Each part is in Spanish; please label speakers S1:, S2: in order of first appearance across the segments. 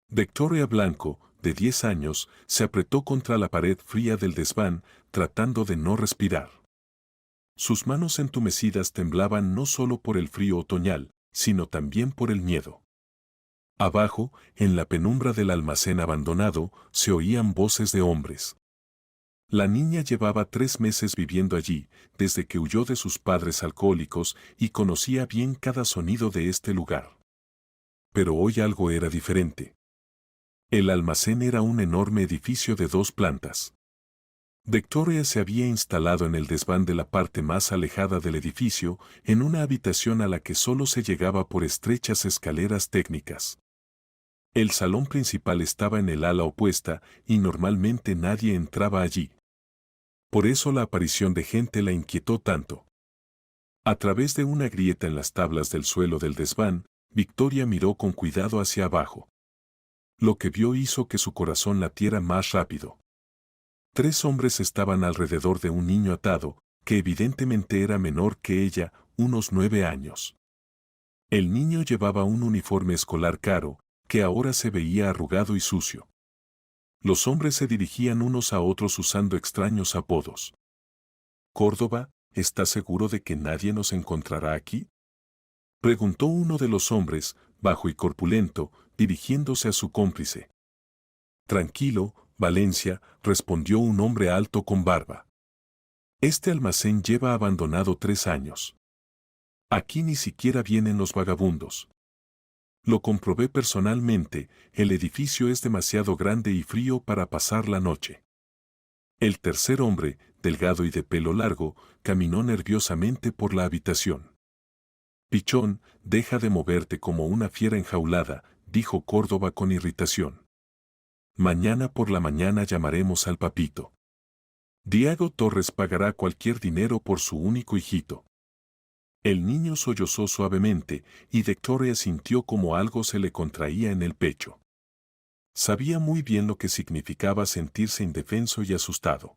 S1: Victoria Blanco, de 10 años, se apretó contra la pared fría del desván, tratando de no respirar. Sus manos entumecidas temblaban no solo por el frío otoñal, sino también por el miedo. Abajo, en la penumbra del almacén abandonado, se oían voces de hombres. La niña llevaba 3 meses viviendo allí, desde que huyó de sus padres alcohólicos y conocía bien cada sonido de este lugar. Pero hoy algo era diferente. El almacén era un enorme edificio de 2 plantas. Victoria se había instalado en el desván de la parte más alejada del edificio, en una habitación a la que solo se llegaba por estrechas escaleras técnicas. El salón principal estaba en el ala opuesta y normalmente nadie entraba allí. Por eso la aparición de gente la inquietó tanto. A través de una grieta en las tablas del suelo del desván, Victoria miró con cuidado hacia abajo. Lo que vio hizo que su corazón latiera más rápido. 3 hombres estaban alrededor de un niño atado, que evidentemente era menor que ella, unos 9 años. El niño llevaba un uniforme escolar caro, que ahora se veía arrugado y sucio. Los hombres se dirigían unos a otros usando extraños apodos. «Córdoba, ¿estás seguro de que nadie nos encontrará aquí?», preguntó uno de los hombres, bajo y corpulento, dirigiéndose a su cómplice. «Tranquilo, Valencia», respondió un hombre alto con barba. «Este almacén lleva abandonado 3 años. Aquí ni siquiera vienen los vagabundos. Lo comprobé personalmente, el edificio es demasiado grande y frío para pasar la noche». El tercer hombre, delgado y de pelo largo, caminó nerviosamente por la habitación. «Pichón, deja de moverte como una fiera enjaulada», dijo Córdoba con irritación. «Mañana por la mañana llamaremos al papito. Diego Torres pagará cualquier dinero por su único hijito». El niño sollozó suavemente y Victoria sintió como algo se le contraía en el pecho. Sabía muy bien lo que significaba sentirse indefenso y asustado.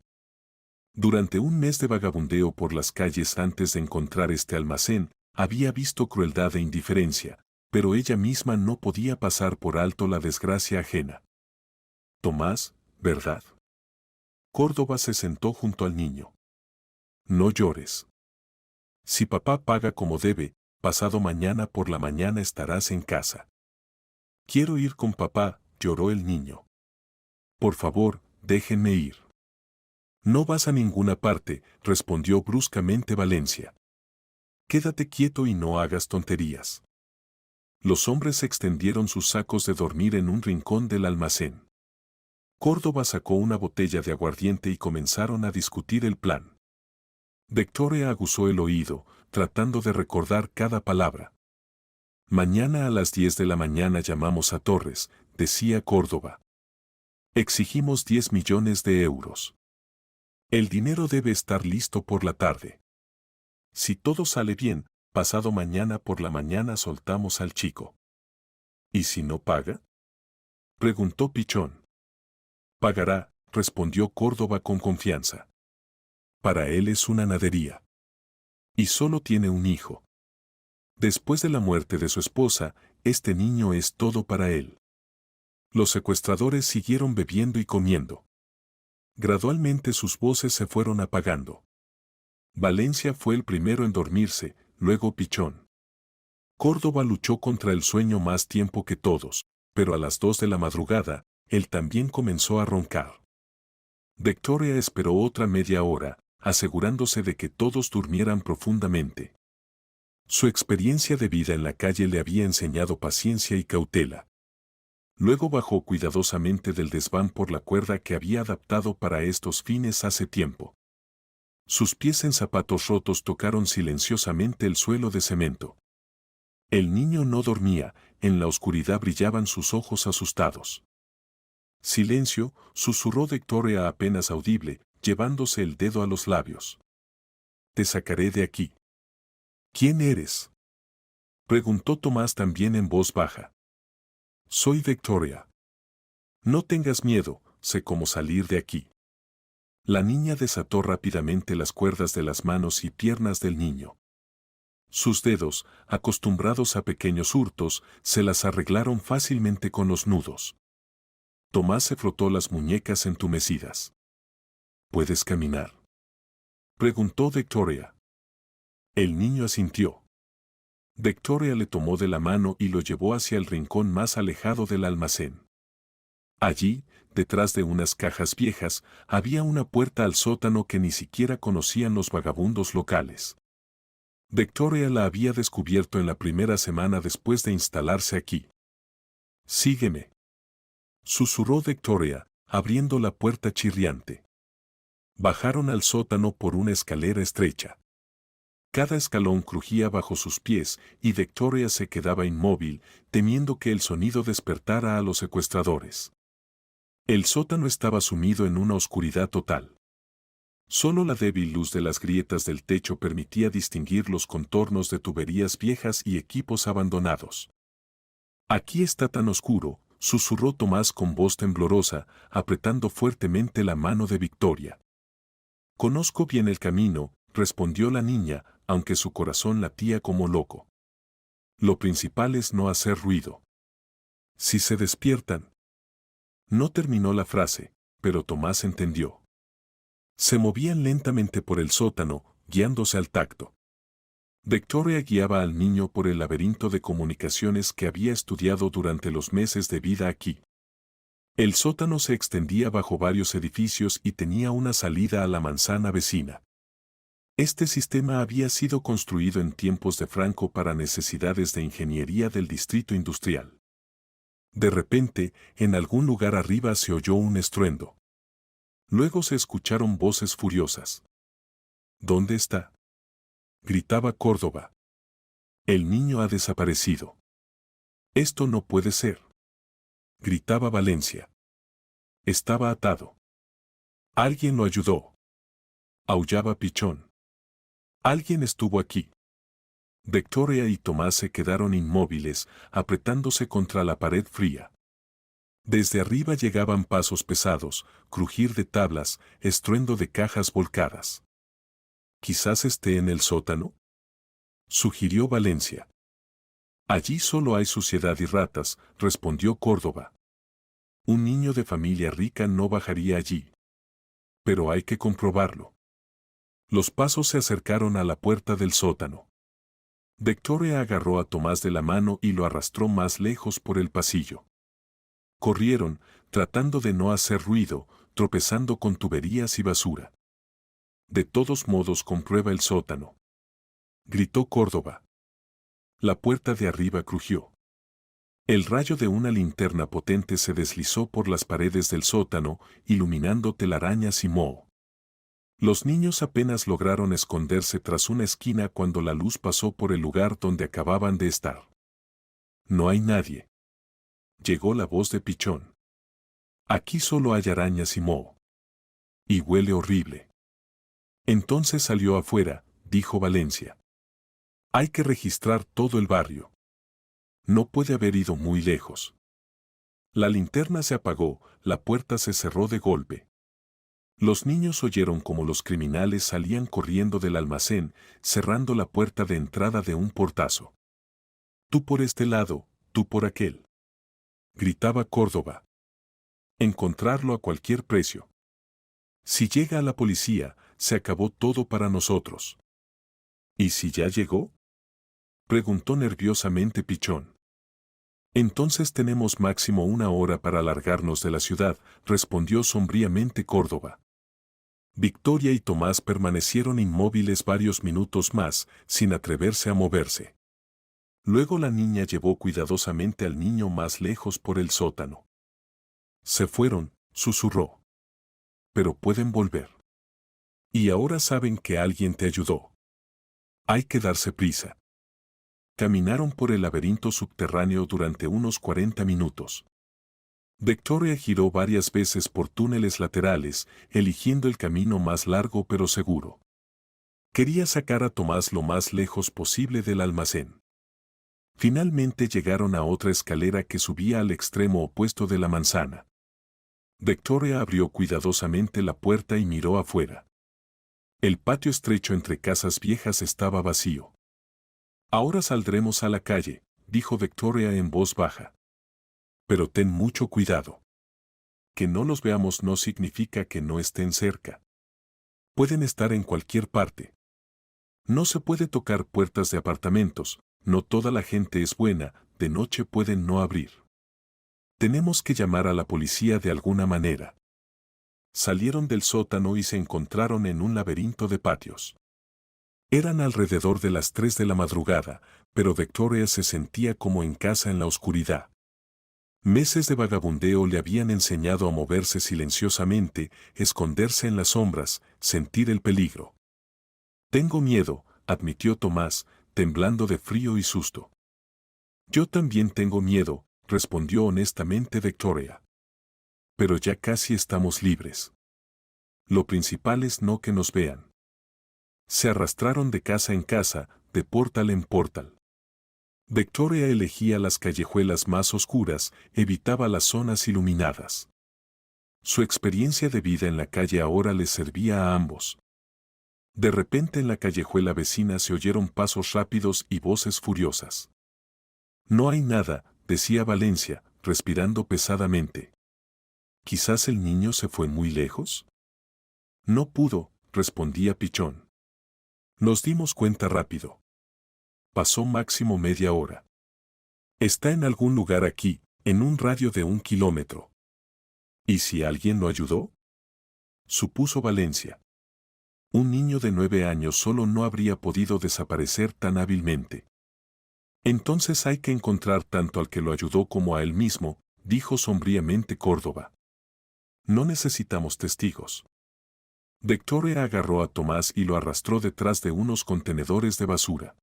S1: Durante un mes de vagabundeo por las calles antes de encontrar este almacén, había visto crueldad e indiferencia, pero ella misma no podía pasar por alto la desgracia ajena. «Tomás, ¿verdad?». Córdoba se sentó junto al niño. «No llores. Si papá paga como debe, pasado mañana por la mañana estarás en casa». «Quiero ir con papá», lloró el niño. «Por favor, déjenme ir». «No vas a ninguna parte», respondió bruscamente Valencia. «Quédate quieto y no hagas tonterías». Los hombres extendieron sus sacos de dormir en un rincón del almacén. Córdoba sacó una botella de aguardiente y comenzaron a discutir el plan. Victoria aguzó el oído, tratando de recordar cada palabra. «Mañana a las 10 de la mañana llamamos a Torres», decía Córdoba. «Exigimos 10 millones de euros. El dinero debe estar listo por la tarde. Si todo sale bien, pasado mañana por la mañana soltamos al chico». «¿Y si no paga?», preguntó Pichón. «Pagará», respondió Córdoba con confianza. «Para él es una nadería. Y solo tiene un hijo. Después de la muerte de su esposa, este niño es todo para él». Los secuestradores siguieron bebiendo y comiendo. Gradualmente sus voces se fueron apagando. Valencia fue el primero en dormirse, luego Pichón. Córdoba luchó contra el sueño más tiempo que todos, pero a las 2 de la madrugada, él también comenzó a roncar. Victoria esperó otra media hora, asegurándose de que todos durmieran profundamente. Su experiencia de vida en la calle le había enseñado paciencia y cautela. Luego bajó cuidadosamente del desván por la cuerda que había adaptado para estos fines hace tiempo. Sus pies en zapatos rotos tocaron silenciosamente el suelo de cemento. El niño no dormía, en la oscuridad brillaban sus ojos asustados. «Silencio», susurró Victoria apenas audible, llevándose el dedo a los labios. «Te sacaré de aquí». «¿Quién eres?», preguntó Tomás también en voz baja. «Soy Victoria». «No tengas miedo, sé cómo salir de aquí». La niña desató rápidamente las cuerdas de las manos y piernas del niño. Sus dedos, acostumbrados a pequeños hurtos, se las arreglaron fácilmente con los nudos. Tomás se frotó las muñecas entumecidas. ¿Puedes caminar?, preguntó Victoria. El niño asintió. Victoria le tomó de la mano y lo llevó hacia el rincón más alejado del almacén. Allí, detrás de unas cajas viejas, había una puerta al sótano que ni siquiera conocían los vagabundos locales. Victoria la había descubierto en la primera semana después de instalarse aquí. «Sígueme», susurró Victoria, abriendo la puerta chirriante. Bajaron al sótano por una escalera estrecha. Cada escalón crujía bajo sus pies y Victoria se quedaba inmóvil, temiendo que el sonido despertara a los secuestradores. El sótano estaba sumido en una oscuridad total. Solo la débil luz de las grietas del techo permitía distinguir los contornos de tuberías viejas y equipos abandonados. «Aquí está tan oscuro», susurró Tomás con voz temblorosa, apretando fuertemente la mano de Victoria. «Conozco bien el camino», respondió la niña, aunque su corazón latía como loco. «Lo principal es no hacer ruido. Si se despiertan». No terminó la frase, pero Tomás entendió. Se movían lentamente por el sótano, guiándose al tacto. Victoria guiaba al niño por el laberinto de comunicaciones que había estudiado durante los meses de vida aquí. El sótano se extendía bajo varios edificios y tenía una salida a la manzana vecina. Este sistema había sido construido en tiempos de Franco para necesidades de ingeniería del distrito industrial. De repente, en algún lugar arriba se oyó un estruendo. Luego se escucharon voces furiosas. «¿Dónde está?», gritaba Córdoba. «El niño ha desaparecido». «Esto no puede ser», gritaba Valencia. «Estaba atado». «Alguien lo ayudó», aullaba Pichón. «Alguien estuvo aquí». Victoria y Tomás se quedaron inmóviles, apretándose contra la pared fría. Desde arriba llegaban pasos pesados, crujir de tablas, estruendo de cajas volcadas. «Quizás esté en el sótano», sugirió Valencia. «Allí solo hay suciedad y ratas», respondió Córdoba. «Un niño de familia rica no bajaría allí. Pero hay que comprobarlo». Los pasos se acercaron a la puerta del sótano. Victoria agarró a Tomás de la mano y lo arrastró más lejos por el pasillo. Corrieron, tratando de no hacer ruido, tropezando con tuberías y basura. «De todos modos comprueba el sótano», gritó Córdoba. La puerta de arriba crujió. El rayo de una linterna potente se deslizó por las paredes del sótano, iluminando telarañas y moho. Los niños apenas lograron esconderse tras una esquina cuando la luz pasó por el lugar donde acababan de estar. «No hay nadie», llegó la voz de Pichón. «Aquí solo hay arañas y moho. Y huele horrible». «Entonces salió afuera», dijo Valencia. «Hay que registrar todo el barrio. No puede haber ido muy lejos». La linterna se apagó, la puerta se cerró de golpe. Los niños oyeron cómo los criminales salían corriendo del almacén, cerrando la puerta de entrada de un portazo. «Tú por este lado, tú por aquel», gritaba Córdoba. «Encontrarlo a cualquier precio. Si llega a la policía, se acabó todo para nosotros». «¿Y si ya llegó?», preguntó nerviosamente Pichón. «Entonces tenemos máximo 1 hora para largarnos de la ciudad», respondió sombríamente Córdoba. Victoria y Tomás permanecieron inmóviles varios minutos más, sin atreverse a moverse. Luego la niña llevó cuidadosamente al niño más lejos por el sótano. «Se fueron», susurró. «Pero pueden volver. Y ahora saben que alguien te ayudó. Hay que darse prisa». Caminaron por el laberinto subterráneo durante unos 40 minutos. Victoria giró varias veces por túneles laterales, eligiendo el camino más largo pero seguro. Quería sacar a Tomás lo más lejos posible del almacén. Finalmente llegaron a otra escalera que subía al extremo opuesto de la manzana. Victoria abrió cuidadosamente la puerta y miró afuera. El patio estrecho entre casas viejas estaba vacío. «Ahora saldremos a la calle», dijo Victoria en voz baja. «Pero ten mucho cuidado. Que no los veamos no significa que no estén cerca. Pueden estar en cualquier parte. No se puede tocar puertas de apartamentos, no toda la gente es buena, de noche pueden no abrir. Tenemos que llamar a la policía de alguna manera. Salieron del sótano y se encontraron en un laberinto de patios. Eran alrededor de las 3 de la madrugada, pero Victoria se sentía como en casa en la oscuridad. Meses de vagabundeo le habían enseñado a moverse silenciosamente, esconderse en las sombras, sentir el peligro. Tengo miedo, admitió Tomás, temblando de frío y susto. Yo también tengo miedo, respondió honestamente Victoria. Pero ya casi estamos libres. Lo principal es no que nos vean. Se arrastraron de casa en casa, de portal en portal. Victoria elegía las callejuelas más oscuras, evitaba las zonas iluminadas. Su experiencia de vida en la calle ahora les servía a ambos. De repente en la callejuela vecina se oyeron pasos rápidos y voces furiosas. No hay nada, decía Valencia, respirando pesadamente. ¿Quizás el niño se fue muy lejos? No pudo, respondía Pichón. Nos dimos cuenta rápido. Pasó máximo media hora. Está en algún lugar aquí, en un radio de 1 kilómetro. ¿Y si alguien lo ayudó? Supuso Valencia. Un niño de 9 años solo no habría podido desaparecer tan hábilmente. Entonces hay que encontrar tanto al que lo ayudó como a él mismo, dijo sombríamente Córdoba. No necesitamos testigos. Victoria agarró a Tomás y lo arrastró detrás de unos contenedores de basura.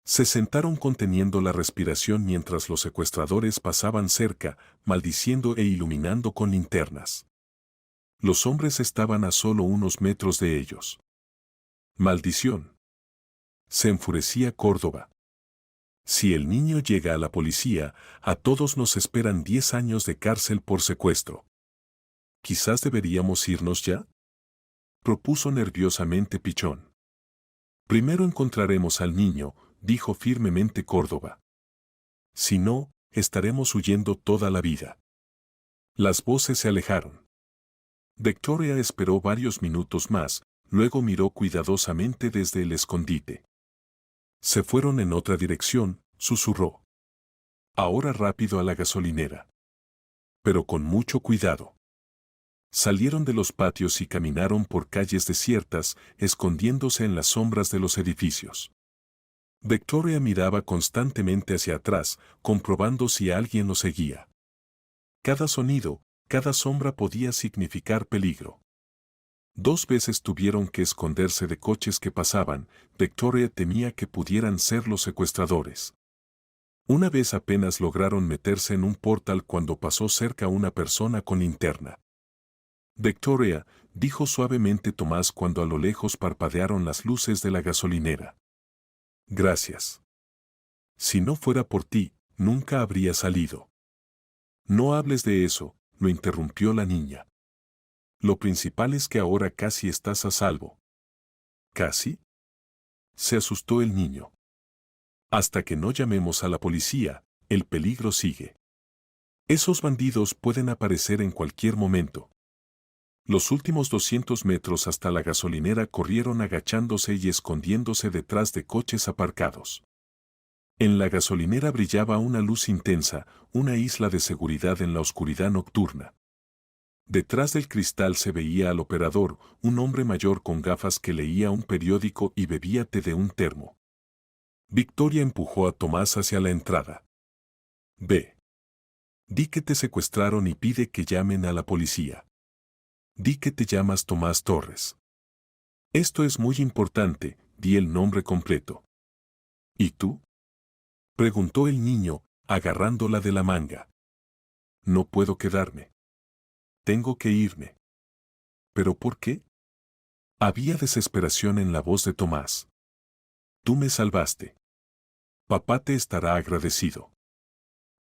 S1: Se sentaron conteniendo la respiración mientras los secuestradores pasaban cerca, maldiciendo e iluminando con linternas. Los hombres estaban a solo unos metros de ellos. ¡Maldición! Se enfurecía Córdoba. Si el niño llega a la policía, a todos nos esperan 10 años de cárcel por secuestro. ¿Quizás deberíamos irnos ya?, propuso nerviosamente Pichón. Primero encontraremos al niño, dijo firmemente Córdoba. Si no, estaremos huyendo toda la vida. Las voces se alejaron. Victoria esperó varios minutos más, luego miró cuidadosamente desde el escondite. Se fueron en otra dirección, susurró. Ahora rápido a la gasolinera. Pero con mucho cuidado. Salieron de los patios y caminaron por calles desiertas, escondiéndose en las sombras de los edificios. Victoria miraba constantemente hacia atrás, comprobando si alguien lo seguía. Cada sonido, cada sombra podía significar peligro. 2 veces tuvieron que esconderse de coches que pasaban, Victoria temía que pudieran ser los secuestradores. Una vez apenas lograron meterse en un portal cuando pasó cerca una persona con linterna. Victoria, dijo suavemente Tomás cuando a lo lejos parpadearon las luces de la gasolinera. Gracias. Si no fuera por ti, nunca habría salido. No hables de eso, lo interrumpió la niña. Lo principal es que ahora casi estás a salvo. ¿Casi? Se asustó el niño. Hasta que no llamemos a la policía, el peligro sigue. Esos bandidos pueden aparecer en cualquier momento. Los últimos 200 metros hasta la gasolinera corrieron agachándose y escondiéndose detrás de coches aparcados. En la gasolinera brillaba una luz intensa, una isla de seguridad en la oscuridad nocturna. Detrás del cristal se veía al operador, un hombre mayor con gafas que leía un periódico y bebía té de un termo. Victoria empujó a Tomás hacia la entrada. Ve. Di que te secuestraron y pide que llamen a la policía. Di que te llamas Tomás Torres. Esto es muy importante, di el nombre completo. ¿Y tú?, preguntó el niño, agarrándola de la manga. No puedo quedarme. Tengo que irme. ¿Pero por qué? Había desesperación en la voz de Tomás. Tú me salvaste. Papá te estará agradecido.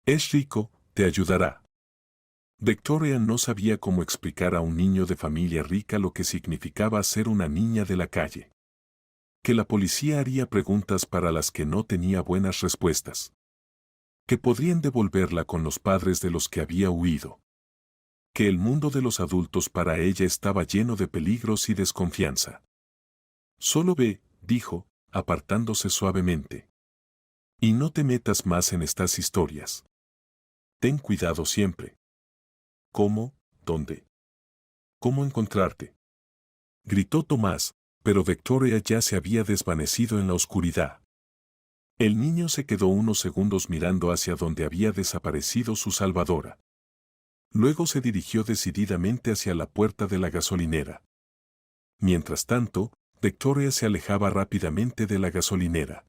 S1: Es rico, te ayudará. Victoria no sabía cómo explicar a un niño de familia rica lo que significaba ser una niña de la calle. Que la policía haría preguntas para las que no tenía buenas respuestas. Que podrían devolverla con los padres de los que había huido. que el mundo de los adultos para ella estaba lleno de peligros y desconfianza. Solo ve, dijo, apartándose suavemente. Y no te metas más en estas historias. Ten cuidado siempre. ¿Cómo? ¿Dónde? ¿Cómo encontrarte? Gritó Tomás, pero Victoria ya se había desvanecido en la oscuridad. El niño se quedó unos segundos mirando hacia donde había desaparecido su salvadora. Luego se dirigió decididamente hacia la puerta de la gasolinera. Mientras tanto, Victoria se alejaba rápidamente de la gasolinera.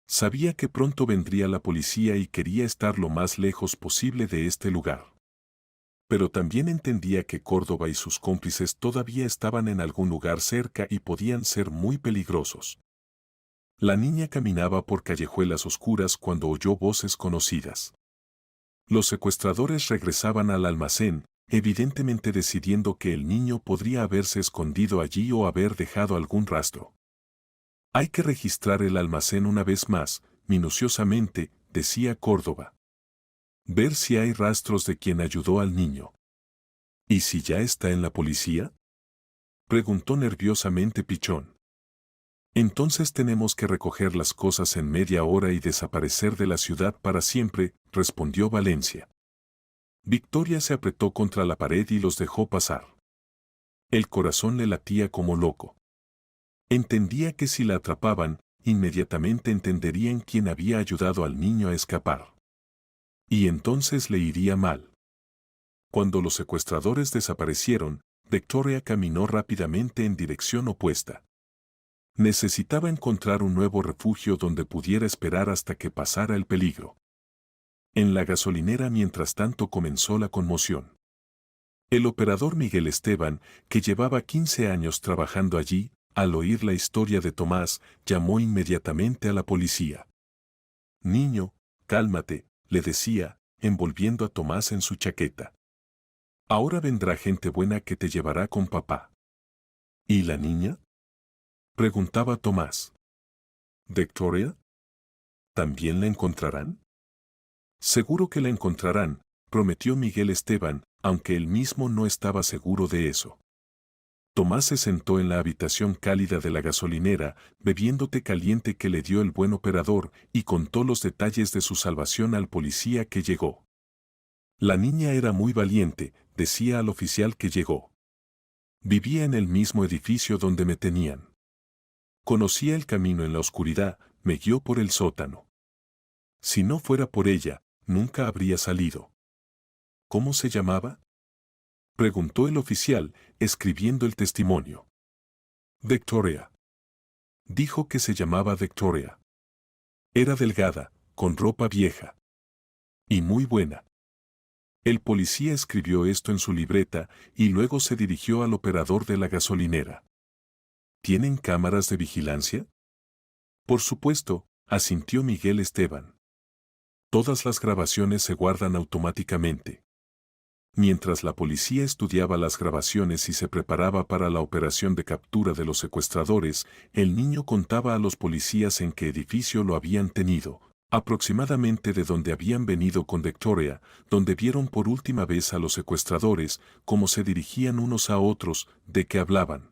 S1: Sabía que pronto vendría la policía y quería estar lo más lejos posible de este lugar. Pero también entendía que Córdoba y sus cómplices todavía estaban en algún lugar cerca y podían ser muy peligrosos. La niña caminaba por callejuelas oscuras cuando oyó voces conocidas. Los secuestradores regresaban al almacén, evidentemente decidiendo que el niño podría haberse escondido allí o haber dejado algún rastro. Hay que registrar el almacén una vez más, minuciosamente, decía Córdoba. Ver si hay rastros de quien ayudó al niño. ¿Y si ya está en la policía? Preguntó nerviosamente Pichón. Entonces tenemos que recoger las cosas en media hora y desaparecer de la ciudad para siempre, respondió Valencia. Victoria se apretó contra la pared y los dejó pasar. El corazón le latía como loco. Entendía que si la atrapaban, inmediatamente entenderían quién había ayudado al niño a escapar. Y entonces le iría mal. Cuando los secuestradores desaparecieron, Victoria caminó rápidamente en dirección opuesta. Necesitaba encontrar un nuevo refugio donde pudiera esperar hasta que pasara el peligro. En la gasolinera mientras tanto comenzó la conmoción. El operador Miguel Esteban, que llevaba 15 años trabajando allí, al oír la historia de Tomás, llamó inmediatamente a la policía. Niño, cálmate, le decía, envolviendo a Tomás en su chaqueta. Ahora vendrá gente buena que te llevará con papá. ¿Y la niña? Preguntaba Tomás. ¿Victoria? ¿También la encontrarán? Seguro que la encontrarán, prometió Miguel Esteban, aunque él mismo no estaba seguro de eso. Tomás se sentó en la habitación cálida de la gasolinera, bebiendo té caliente que le dio el buen operador, y contó los detalles de su salvación al policía que llegó. La niña era muy valiente, decía al oficial que llegó. Vivía en el mismo edificio donde me tenían. Conocía el camino en la oscuridad, me guió por el sótano. Si no fuera por ella, nunca habría salido. ¿Cómo se llamaba? Preguntó el oficial, escribiendo el testimonio. Victoria. Dijo que se llamaba Victoria. Era delgada, con ropa vieja. Y muy buena. El policía escribió esto en su libreta y luego se dirigió al operador de la gasolinera. ¿Tienen cámaras de vigilancia? Por supuesto, asintió Miguel Esteban. Todas las grabaciones se guardan automáticamente. Mientras la policía estudiaba las grabaciones y se preparaba para la operación de captura de los secuestradores, el niño contaba a los policías en qué edificio lo habían tenido, aproximadamente de donde habían venido con Victoria, donde vieron por última vez a los secuestradores, cómo se dirigían unos a otros, de qué hablaban.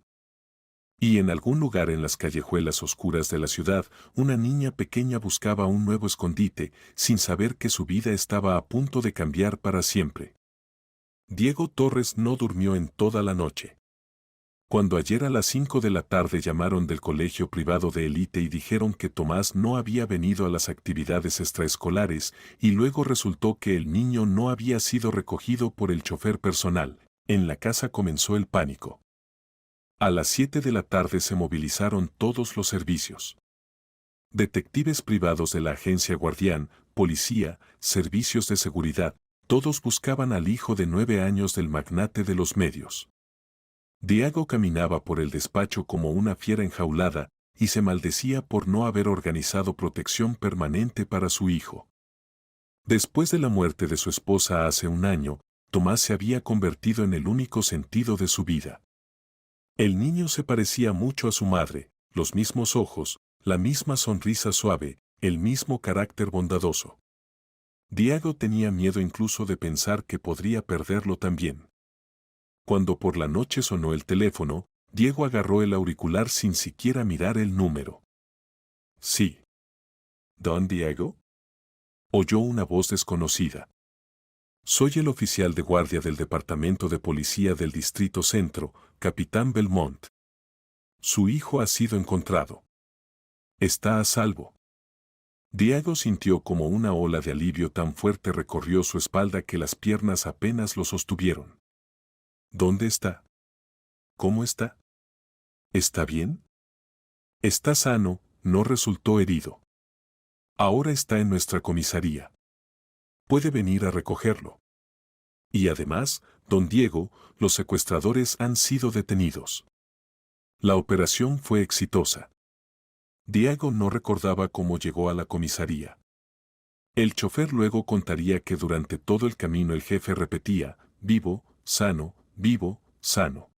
S1: Y en algún lugar en las callejuelas oscuras de la ciudad, una niña pequeña buscaba un nuevo escondite, sin saber que su vida estaba a punto de cambiar para siempre. Diego Torres no durmió en toda la noche. Cuando ayer a las 5 de la tarde llamaron del colegio privado de élite y dijeron que Tomás no había venido a las actividades extraescolares, y luego resultó que el niño no había sido recogido por el chofer personal, en la casa comenzó el pánico. A las 7 de la tarde se movilizaron todos los servicios. Detectives privados de la agencia Guardián, policía, servicios de seguridad, todos buscaban al hijo de 9 años del magnate de los medios. Diego caminaba por el despacho como una fiera enjaulada, y se maldecía por no haber organizado protección permanente para su hijo. Después de la muerte de su esposa hace un año, Tomás se había convertido en el único sentido de su vida. El niño se parecía mucho a su madre, los mismos ojos, la misma sonrisa suave, el mismo carácter bondadoso. Diego tenía miedo incluso de pensar que podría perderlo también. Cuando por la noche sonó el teléfono, Diego agarró el auricular sin siquiera mirar el número. Sí. ¿Don Diego? Oyó una voz desconocida. Soy el oficial de guardia del Departamento de Policía del Distrito Centro, Capitán Belmont. Su hijo ha sido encontrado. Está a salvo. Diego sintió como una ola de alivio tan fuerte recorrió su espalda que las piernas apenas lo sostuvieron. ¿Dónde está? ¿Cómo está? ¿Está bien? Está sano, no resultó herido. Ahora está en nuestra comisaría. Puede venir a recogerlo. Y además, don Diego, los secuestradores han sido detenidos. La operación fue exitosa. Diego no recordaba cómo llegó a la comisaría. El chofer luego contaría que durante todo el camino el jefe repetía, vivo, sano, vivo, sano.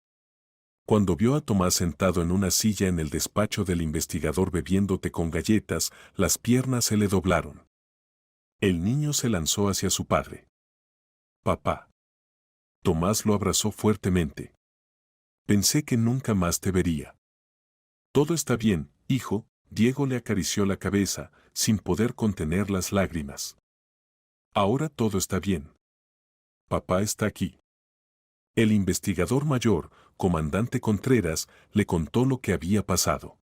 S1: Cuando vio a Tomás sentado en una silla en el despacho del investigador bebiendo té con galletas, las piernas se le doblaron. El niño se lanzó hacia su padre. Papá. Tomás lo abrazó fuertemente. Pensé que nunca más te vería. Todo está bien, hijo. Diego le acarició la cabeza, sin poder contener las lágrimas. Ahora todo está bien. Papá está aquí. El investigador mayor, comandante Contreras, le contó lo que había pasado.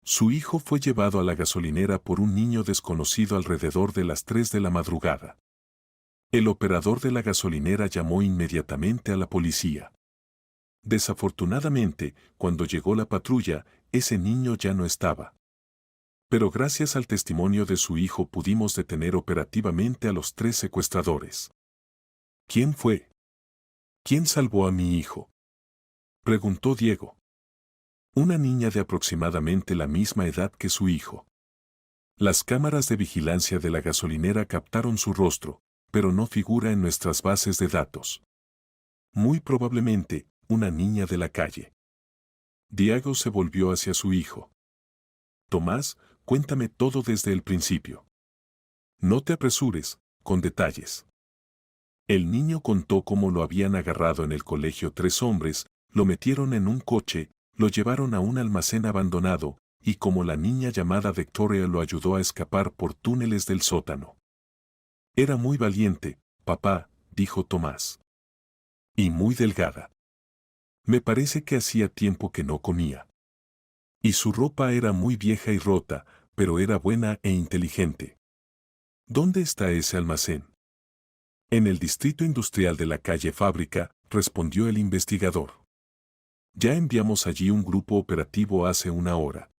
S1: Su hijo fue llevado a la gasolinera por un niño desconocido alrededor de las 3 de la madrugada. El operador de la gasolinera llamó inmediatamente a la policía. Desafortunadamente, cuando llegó la patrulla, ese niño ya no estaba. Pero gracias al testimonio de su hijo pudimos detener operativamente a los 3 secuestradores. ¿Quién fue? ¿Quién salvó a mi hijo? Preguntó Diego. Una niña de aproximadamente la misma edad que su hijo. Las cámaras de vigilancia de la gasolinera captaron su rostro, pero no figura en nuestras bases de datos. Muy probablemente, una niña de la calle. Diego se volvió hacia su hijo. Tomás, cuéntame todo desde el principio. No te apresures, con detalles. El niño contó cómo lo habían agarrado en el colegio 3 hombres, lo metieron en un coche, lo llevaron a un almacén abandonado, y cómo la niña llamada Victoria lo ayudó a escapar por túneles del sótano. Era muy valiente, papá, dijo Tomás. Y muy delgada. Me parece que hacía tiempo que no comía. Y su ropa era muy vieja y rota, pero era buena e inteligente. ¿Dónde está ese almacén? En el distrito industrial de la calle Fábrica, respondió el investigador. Ya enviamos allí un grupo operativo hace una hora.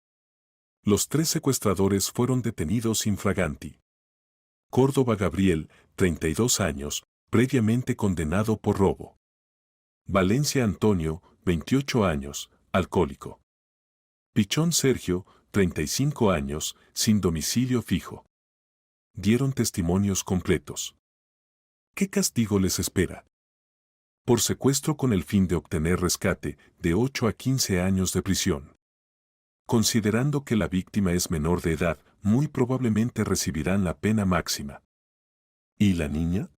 S1: Los 3 secuestradores fueron detenidos infraganti. Córdoba Gabriel, 32 años, previamente condenado por robo. Valencia Antonio, 28 años, alcohólico. Pichón Sergio, 35 años, sin domicilio fijo. Dieron testimonios completos. ¿Qué castigo les espera? Por secuestro con el fin de obtener rescate, de 8 a 15 años de prisión. Considerando que la víctima es menor de edad, muy probablemente recibirán la pena máxima. ¿Y la niña?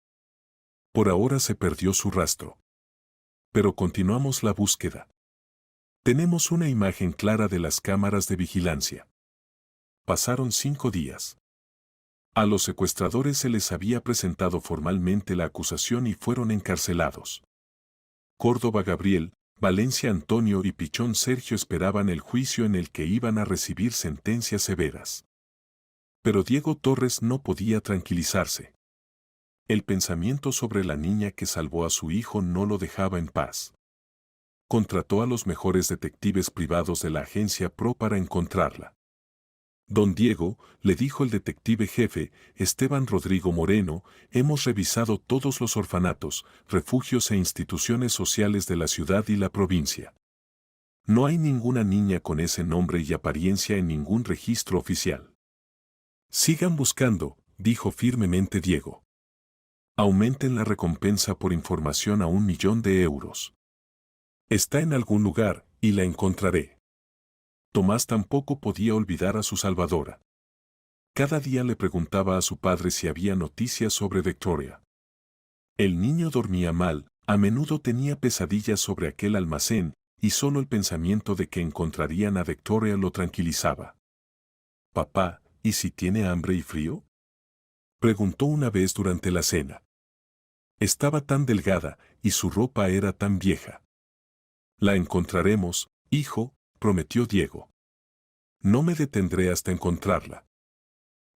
S1: Por ahora se perdió su rastro. Pero continuamos la búsqueda. Tenemos una imagen clara de las cámaras de vigilancia. Pasaron 5 días. A los secuestradores se les había presentado formalmente la acusación y fueron encarcelados. Córdoba Gabriel, Valencia Antonio y Pichón Sergio esperaban el juicio en el que iban a recibir sentencias severas. Pero Diego Torres no podía tranquilizarse. El pensamiento sobre la niña que salvó a su hijo no lo dejaba en paz. Contrató a los mejores detectives privados de la agencia PRO para encontrarla. Don Diego, le dijo el detective jefe, Esteban Rodrigo Moreno, hemos revisado todos los orfanatos, refugios e instituciones sociales de la ciudad y la provincia. No hay ninguna niña con ese nombre y apariencia en ningún registro oficial. Sigan buscando, dijo firmemente Diego. Aumenten la recompensa por información a 1.000.000 de euros. Está en algún lugar, y la encontraré. Tomás tampoco podía olvidar a su salvadora. Cada día le preguntaba a su padre si había noticias sobre Victoria. El niño dormía mal, a menudo tenía pesadillas sobre aquel almacén, y solo el pensamiento de que encontrarían a Victoria lo tranquilizaba. «Papá, ¿y si tiene hambre y frío?», preguntó una vez durante la cena. Estaba tan delgada, y su ropa era tan vieja. «La encontraremos, hijo», prometió Diego. «No me detendré hasta encontrarla».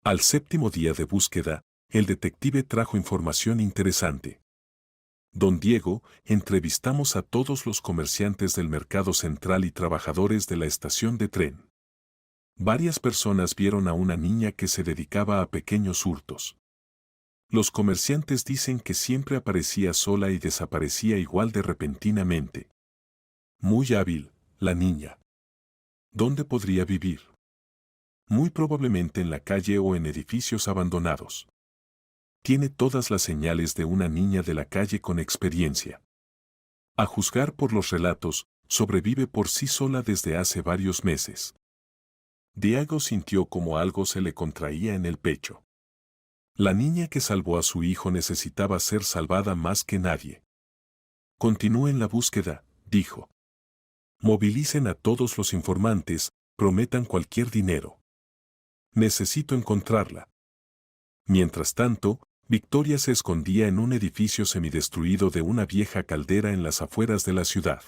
S1: Al séptimo día de búsqueda, el detective trajo información interesante. Don Diego, entrevistamos a todos los comerciantes del mercado central y trabajadores de la estación de tren. Varias personas vieron a una niña que se dedicaba a pequeños hurtos. Los comerciantes dicen que siempre aparecía sola y desaparecía igual de repentinamente. Muy hábil, la niña. ¿Dónde podría vivir? Muy probablemente en la calle o en edificios abandonados. Tiene todas las señales de una niña de la calle con experiencia. A juzgar por los relatos, sobrevive por sí sola desde hace varios meses. Diego sintió como algo se le contraía en el pecho. La niña que salvó a su hijo necesitaba ser salvada más que nadie. «Continúen la búsqueda», dijo. «Movilicen a todos los informantes, prometan cualquier dinero. Necesito encontrarla». Mientras tanto, Victoria se escondía en un edificio semidestruido de una vieja caldera en las afueras de la ciudad.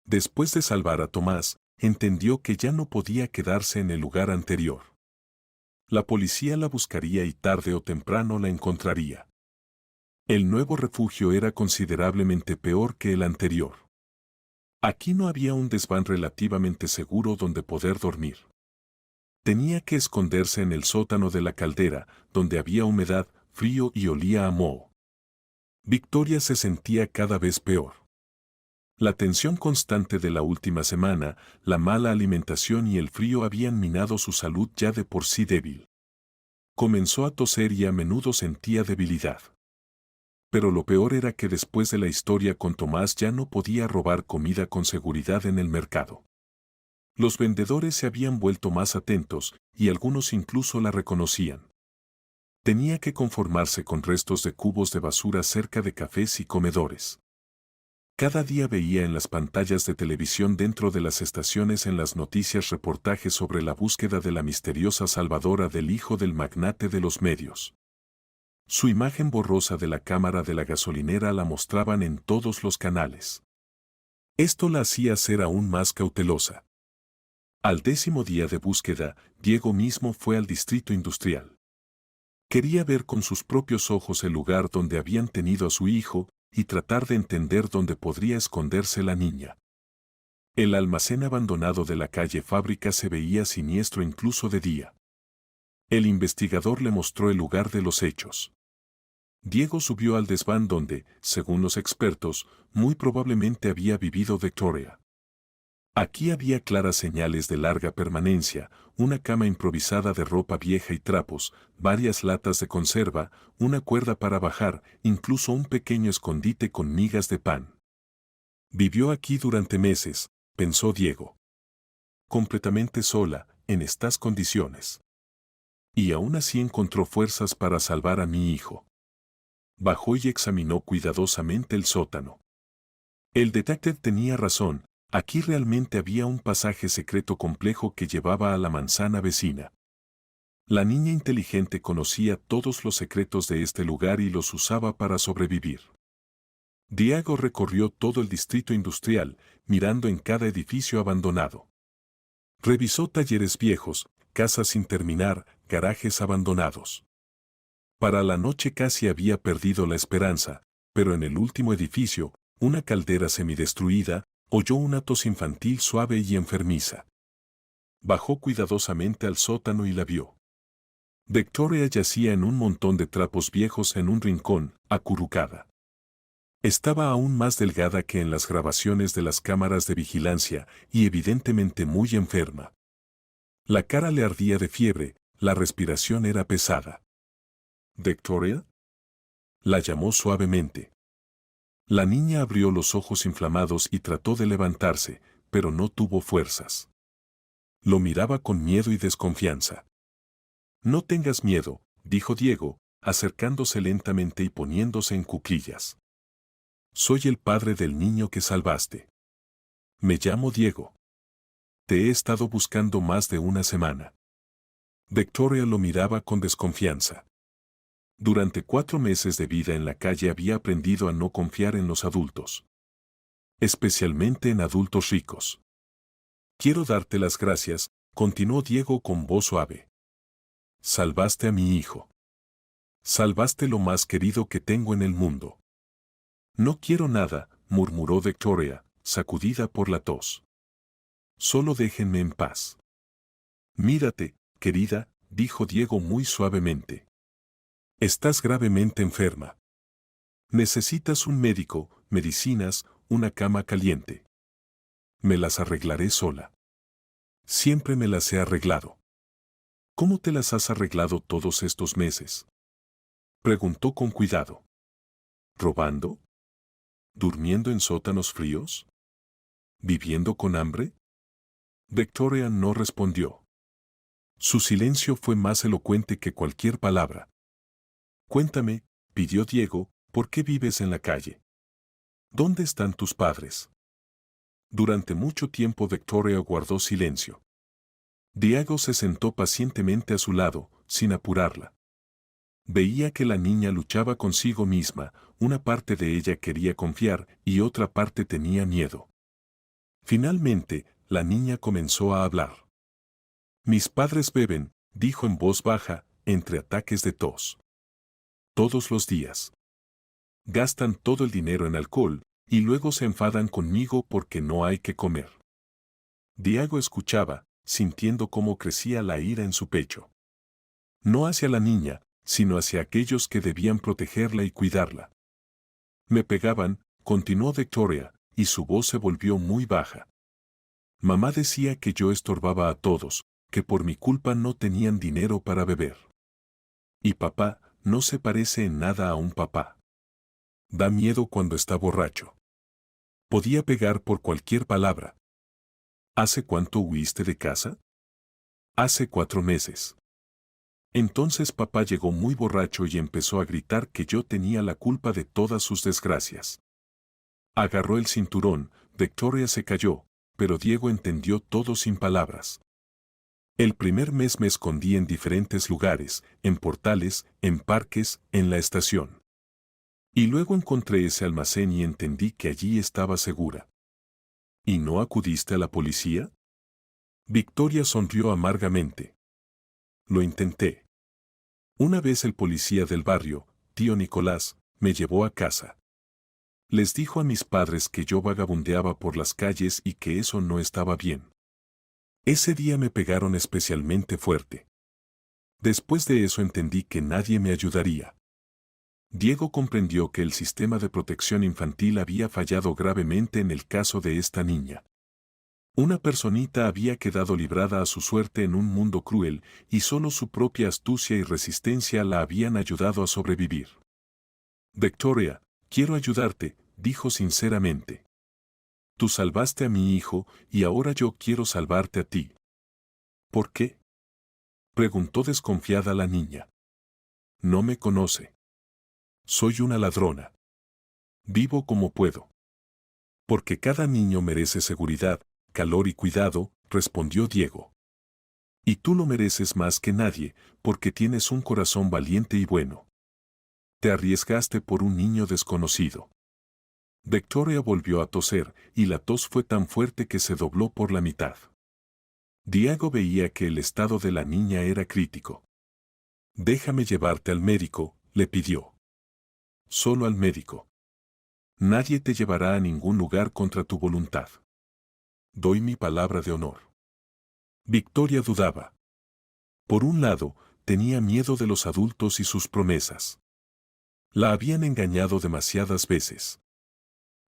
S1: Después de salvar a Tomás, entendió que ya no podía quedarse en el lugar anterior. La policía la buscaría y tarde o temprano la encontraría. El nuevo refugio era considerablemente peor que el anterior. Aquí no había un desván relativamente seguro donde poder dormir. Tenía que esconderse en el sótano de la caldera, donde había humedad, frío y olía a moho. Victoria se sentía cada vez peor. La tensión constante de la última semana, la mala alimentación y el frío habían minado su salud ya de por sí débil. Comenzó a toser y a menudo sentía debilidad. Pero lo peor era que después de la historia con Tomás ya no podía robar comida con seguridad en el mercado. Los vendedores se habían vuelto más atentos, y algunos incluso la reconocían. Tenía que conformarse con restos de cubos de basura cerca de cafés y comedores. Cada día veía en las pantallas de televisión dentro de las estaciones en las noticias reportajes sobre la búsqueda de la misteriosa salvadora del hijo del magnate de los medios. Su imagen borrosa de la cámara de la gasolinera la mostraban en todos los canales. Esto la hacía ser aún más cautelosa. Al 10º día de búsqueda, Diego mismo fue al distrito industrial. Quería ver con sus propios ojos el lugar donde habían tenido a su hijo y tratar de entender dónde podría esconderse la niña. El almacén abandonado de la calle Fábrica se veía siniestro incluso de día. El investigador le mostró el lugar de los hechos. Diego subió al desván donde, según los expertos, muy probablemente había vivido Victoria. Aquí había claras señales de larga permanencia, una cama improvisada de ropa vieja y trapos, varias latas de conserva, una cuerda para bajar, incluso un pequeño escondite con migas de pan. Vivió aquí durante meses, pensó Diego. Completamente sola, en estas condiciones. Y aún así encontró fuerzas para salvar a mi hijo. Bajó y examinó cuidadosamente el sótano. El detective tenía razón. Aquí realmente había un pasaje secreto complejo que llevaba a la manzana vecina. La niña inteligente conocía todos los secretos de este lugar y los usaba para sobrevivir. Diego recorrió todo el distrito industrial, mirando en cada edificio abandonado. Revisó talleres viejos, casas sin terminar, garajes abandonados. Para la noche casi había perdido la esperanza, pero en el último edificio, una caldera semidestruida, oyó una tos infantil suave y enfermiza. Bajó cuidadosamente al sótano y la vio. Victoria yacía en un montón de trapos viejos en un rincón, acurrucada. Estaba aún más delgada que en las grabaciones de las cámaras de vigilancia y evidentemente muy enferma. La cara le ardía de fiebre, la respiración era pesada. «¿Victoria?», la llamó suavemente. La niña abrió los ojos inflamados y trató de levantarse, pero no tuvo fuerzas. Lo miraba con miedo y desconfianza. No tengas miedo, dijo Diego, acercándose lentamente y poniéndose en cuclillas. Soy el padre del niño que salvaste. Me llamo Diego. Te he estado buscando más de una semana. Victoria lo miraba con desconfianza. Durante 4 meses de vida en la calle había aprendido a no confiar en los adultos. Especialmente en adultos ricos. Quiero darte las gracias, continuó Diego con voz suave. Salvaste a mi hijo. Salvaste lo más querido que tengo en el mundo. No quiero nada, murmuró Victoria, sacudida por la tos. Solo déjenme en paz. Mírate, querida, dijo Diego muy suavemente. Estás gravemente enferma. Necesitas un médico, medicinas, una cama caliente. Me las arreglaré sola. Siempre me las he arreglado. ¿Cómo te las has arreglado todos estos meses? Preguntó con cuidado. ¿Robando? ¿Durmiendo en sótanos fríos? ¿Viviendo con hambre? Victoria no respondió. Su silencio fue más elocuente que cualquier palabra. Cuéntame, pidió Diego, ¿por qué vives en la calle? ¿Dónde están tus padres? Durante mucho tiempo Victoria guardó silencio. Diego se sentó pacientemente a su lado, sin apurarla. Veía que la niña luchaba consigo misma, una parte de ella quería confiar y otra parte tenía miedo. Finalmente, la niña comenzó a hablar. Mis padres beben, dijo en voz baja, entre ataques de tos. Todos los días. Gastan todo el dinero en alcohol, y luego se enfadan conmigo porque no hay que comer. Diego escuchaba, sintiendo cómo crecía la ira en su pecho. No hacia la niña, sino hacia aquellos que debían protegerla y cuidarla. Me pegaban, continuó Victoria, y su voz se volvió muy baja. Mamá decía que yo estorbaba a todos, que por mi culpa no tenían dinero para beber. Y papá no se parece en nada a un papá. Da miedo cuando está borracho. Podía pegar por cualquier palabra. ¿Hace cuánto huiste de casa? Hace 4 meses. Entonces papá llegó muy borracho y empezó a gritar que yo tenía la culpa de todas sus desgracias. Agarró el cinturón, Victoria se cayó, pero Diego entendió todo sin palabras. El primer mes me escondí en diferentes lugares, en portales, en parques, en la estación. Y luego encontré ese almacén y entendí que allí estaba segura. ¿Y no acudiste a la policía? Victoria sonrió amargamente. Lo intenté. Una vez el policía del barrio, tío Nicolás, me llevó a casa. Les dijo a mis padres que yo vagabundeaba por las calles y que eso no estaba bien. Ese día me pegaron especialmente fuerte. Después de eso entendí que nadie me ayudaría. Diego comprendió que el sistema de protección infantil había fallado gravemente en el caso de esta niña. Una personita había quedado librada a su suerte en un mundo cruel, y solo su propia astucia y resistencia la habían ayudado a sobrevivir. Victoria, quiero ayudarte, dijo sinceramente. Tú salvaste a mi hijo, y ahora yo quiero salvarte a ti. ¿Por qué? Preguntó desconfiada la niña. No me conoce. Soy una ladrona. Vivo como puedo. Porque cada niño merece seguridad, calor y cuidado, respondió Diego. Y tú lo mereces más que nadie, porque tienes un corazón valiente y bueno. Te arriesgaste por un niño desconocido. Victoria volvió a toser, y la tos fue tan fuerte que se dobló por la mitad. Diego veía que el estado de la niña era crítico. Déjame llevarte al médico, le pidió. Solo al médico. Nadie te llevará a ningún lugar contra tu voluntad. Doy mi palabra de honor. Victoria dudaba. Por un lado, tenía miedo de los adultos y sus promesas. La habían engañado demasiadas veces.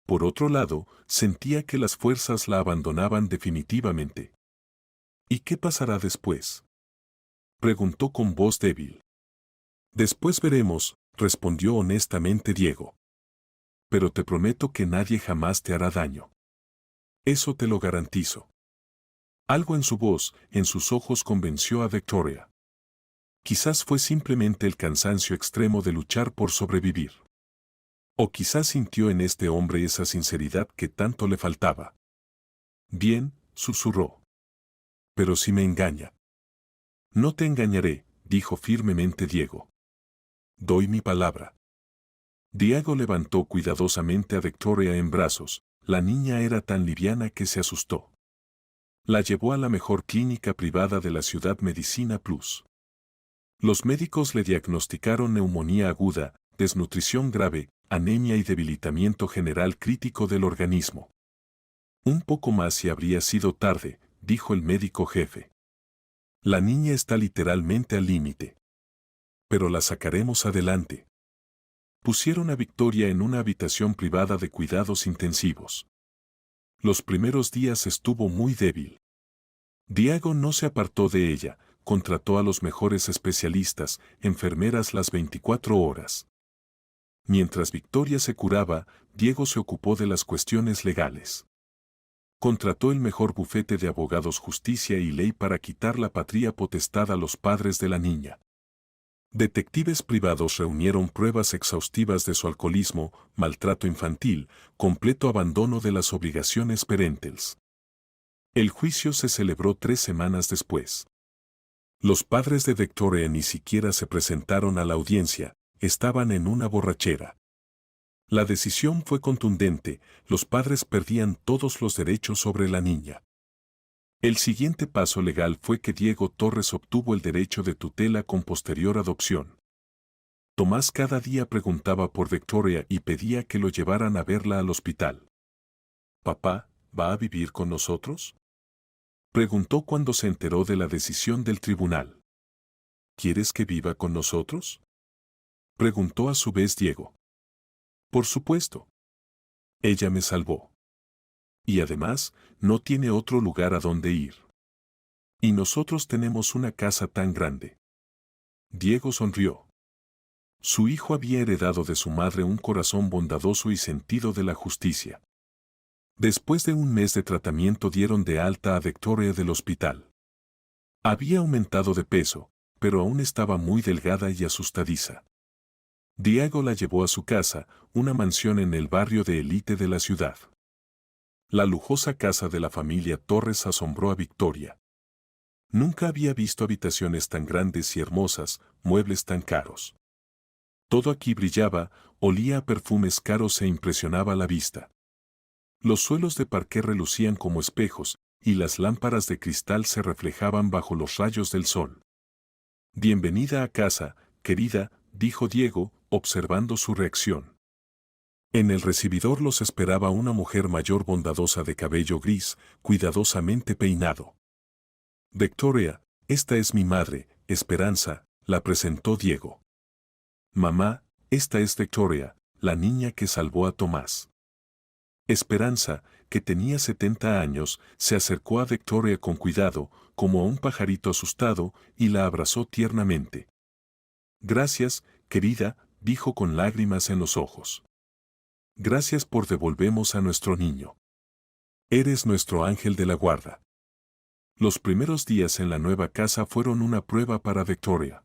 S1: Por otro lado, sentía que las fuerzas la abandonaban definitivamente. ¿Y qué pasará después? Preguntó con voz débil. Después veremos, respondió honestamente Diego. Pero te prometo que nadie jamás te hará daño. Eso te lo garantizo. Algo en su voz, en sus ojos convenció a Victoria. Quizás fue simplemente el cansancio extremo de luchar por sobrevivir. O quizás sintió en este hombre esa sinceridad que tanto le faltaba. Bien, susurró. Pero si me engaña. No te engañaré, dijo firmemente Diego. Doy mi palabra. Diego levantó cuidadosamente a Victoria en brazos. La niña era tan liviana que se asustó. La llevó a la mejor clínica privada de la ciudad, Medicina Plus. Los médicos le diagnosticaron neumonía aguda, desnutrición grave, anemia y debilitamiento general crítico del organismo. Un poco más y habría sido tarde, dijo el médico jefe. La niña está literalmente al límite. Pero la sacaremos adelante. Pusieron a Victoria en una habitación privada de cuidados intensivos. Los primeros días estuvo muy débil. Diego no se apartó de ella, contrató a los mejores especialistas, enfermeras las 24 horas. Mientras Victoria se curaba, Diego se ocupó de las cuestiones legales. Contrató el mejor bufete de abogados, justicia y ley para quitar la patria potestad a los padres de la niña. Detectives privados reunieron pruebas exhaustivas de su alcoholismo, maltrato infantil, completo abandono de las obligaciones parentales. El juicio se celebró 3 semanas después. Los padres de Victoria ni siquiera se presentaron a la audiencia, estaban en una borrachera. La decisión fue contundente, los padres perdían todos los derechos sobre la niña. El siguiente paso legal fue que Diego Torres obtuvo el derecho de tutela con posterior adopción. Tomás cada día preguntaba por Victoria y pedía que lo llevaran a verla al hospital. «¿Papá, va a vivir con nosotros?», preguntó cuando se enteró de la decisión del tribunal. «¿Quieres que viva con nosotros?», preguntó a su vez Diego. «Por supuesto. Ella me salvó. Y además, no tiene otro lugar a donde ir. Y nosotros tenemos una casa tan grande». Diego sonrió. Su hijo había heredado de su madre un corazón bondadoso y sentido de la justicia. Después de un mes de tratamiento dieron de alta a Victoria del hospital. Había aumentado de peso, pero aún estaba muy delgada y asustadiza. Diego la llevó a su casa, una mansión en el barrio de élite de la ciudad. La lujosa casa de la familia Torres asombró a Victoria. Nunca había visto habitaciones tan grandes y hermosas, muebles tan caros. Todo aquí brillaba, olía a perfumes caros e impresionaba la vista. Los suelos de parqué relucían como espejos, y las lámparas de cristal se reflejaban bajo los rayos del sol. «Bienvenida a casa, querida», dijo Diego, observando su reacción. En el recibidor los esperaba una mujer mayor bondadosa de cabello gris, cuidadosamente peinado. «Victoria, esta es mi madre, Esperanza», la presentó Diego. «Mamá, esta es Victoria, la niña que salvó a Tomás». Esperanza, que tenía 70 años, se acercó a Victoria con cuidado, como a un pajarito asustado, y la abrazó tiernamente. «Gracias, querida», dijo con lágrimas en los ojos. «Gracias por devolvernos a nuestro niño. Eres nuestro ángel de la guarda». Los primeros días en la nueva casa fueron una prueba para Victoria.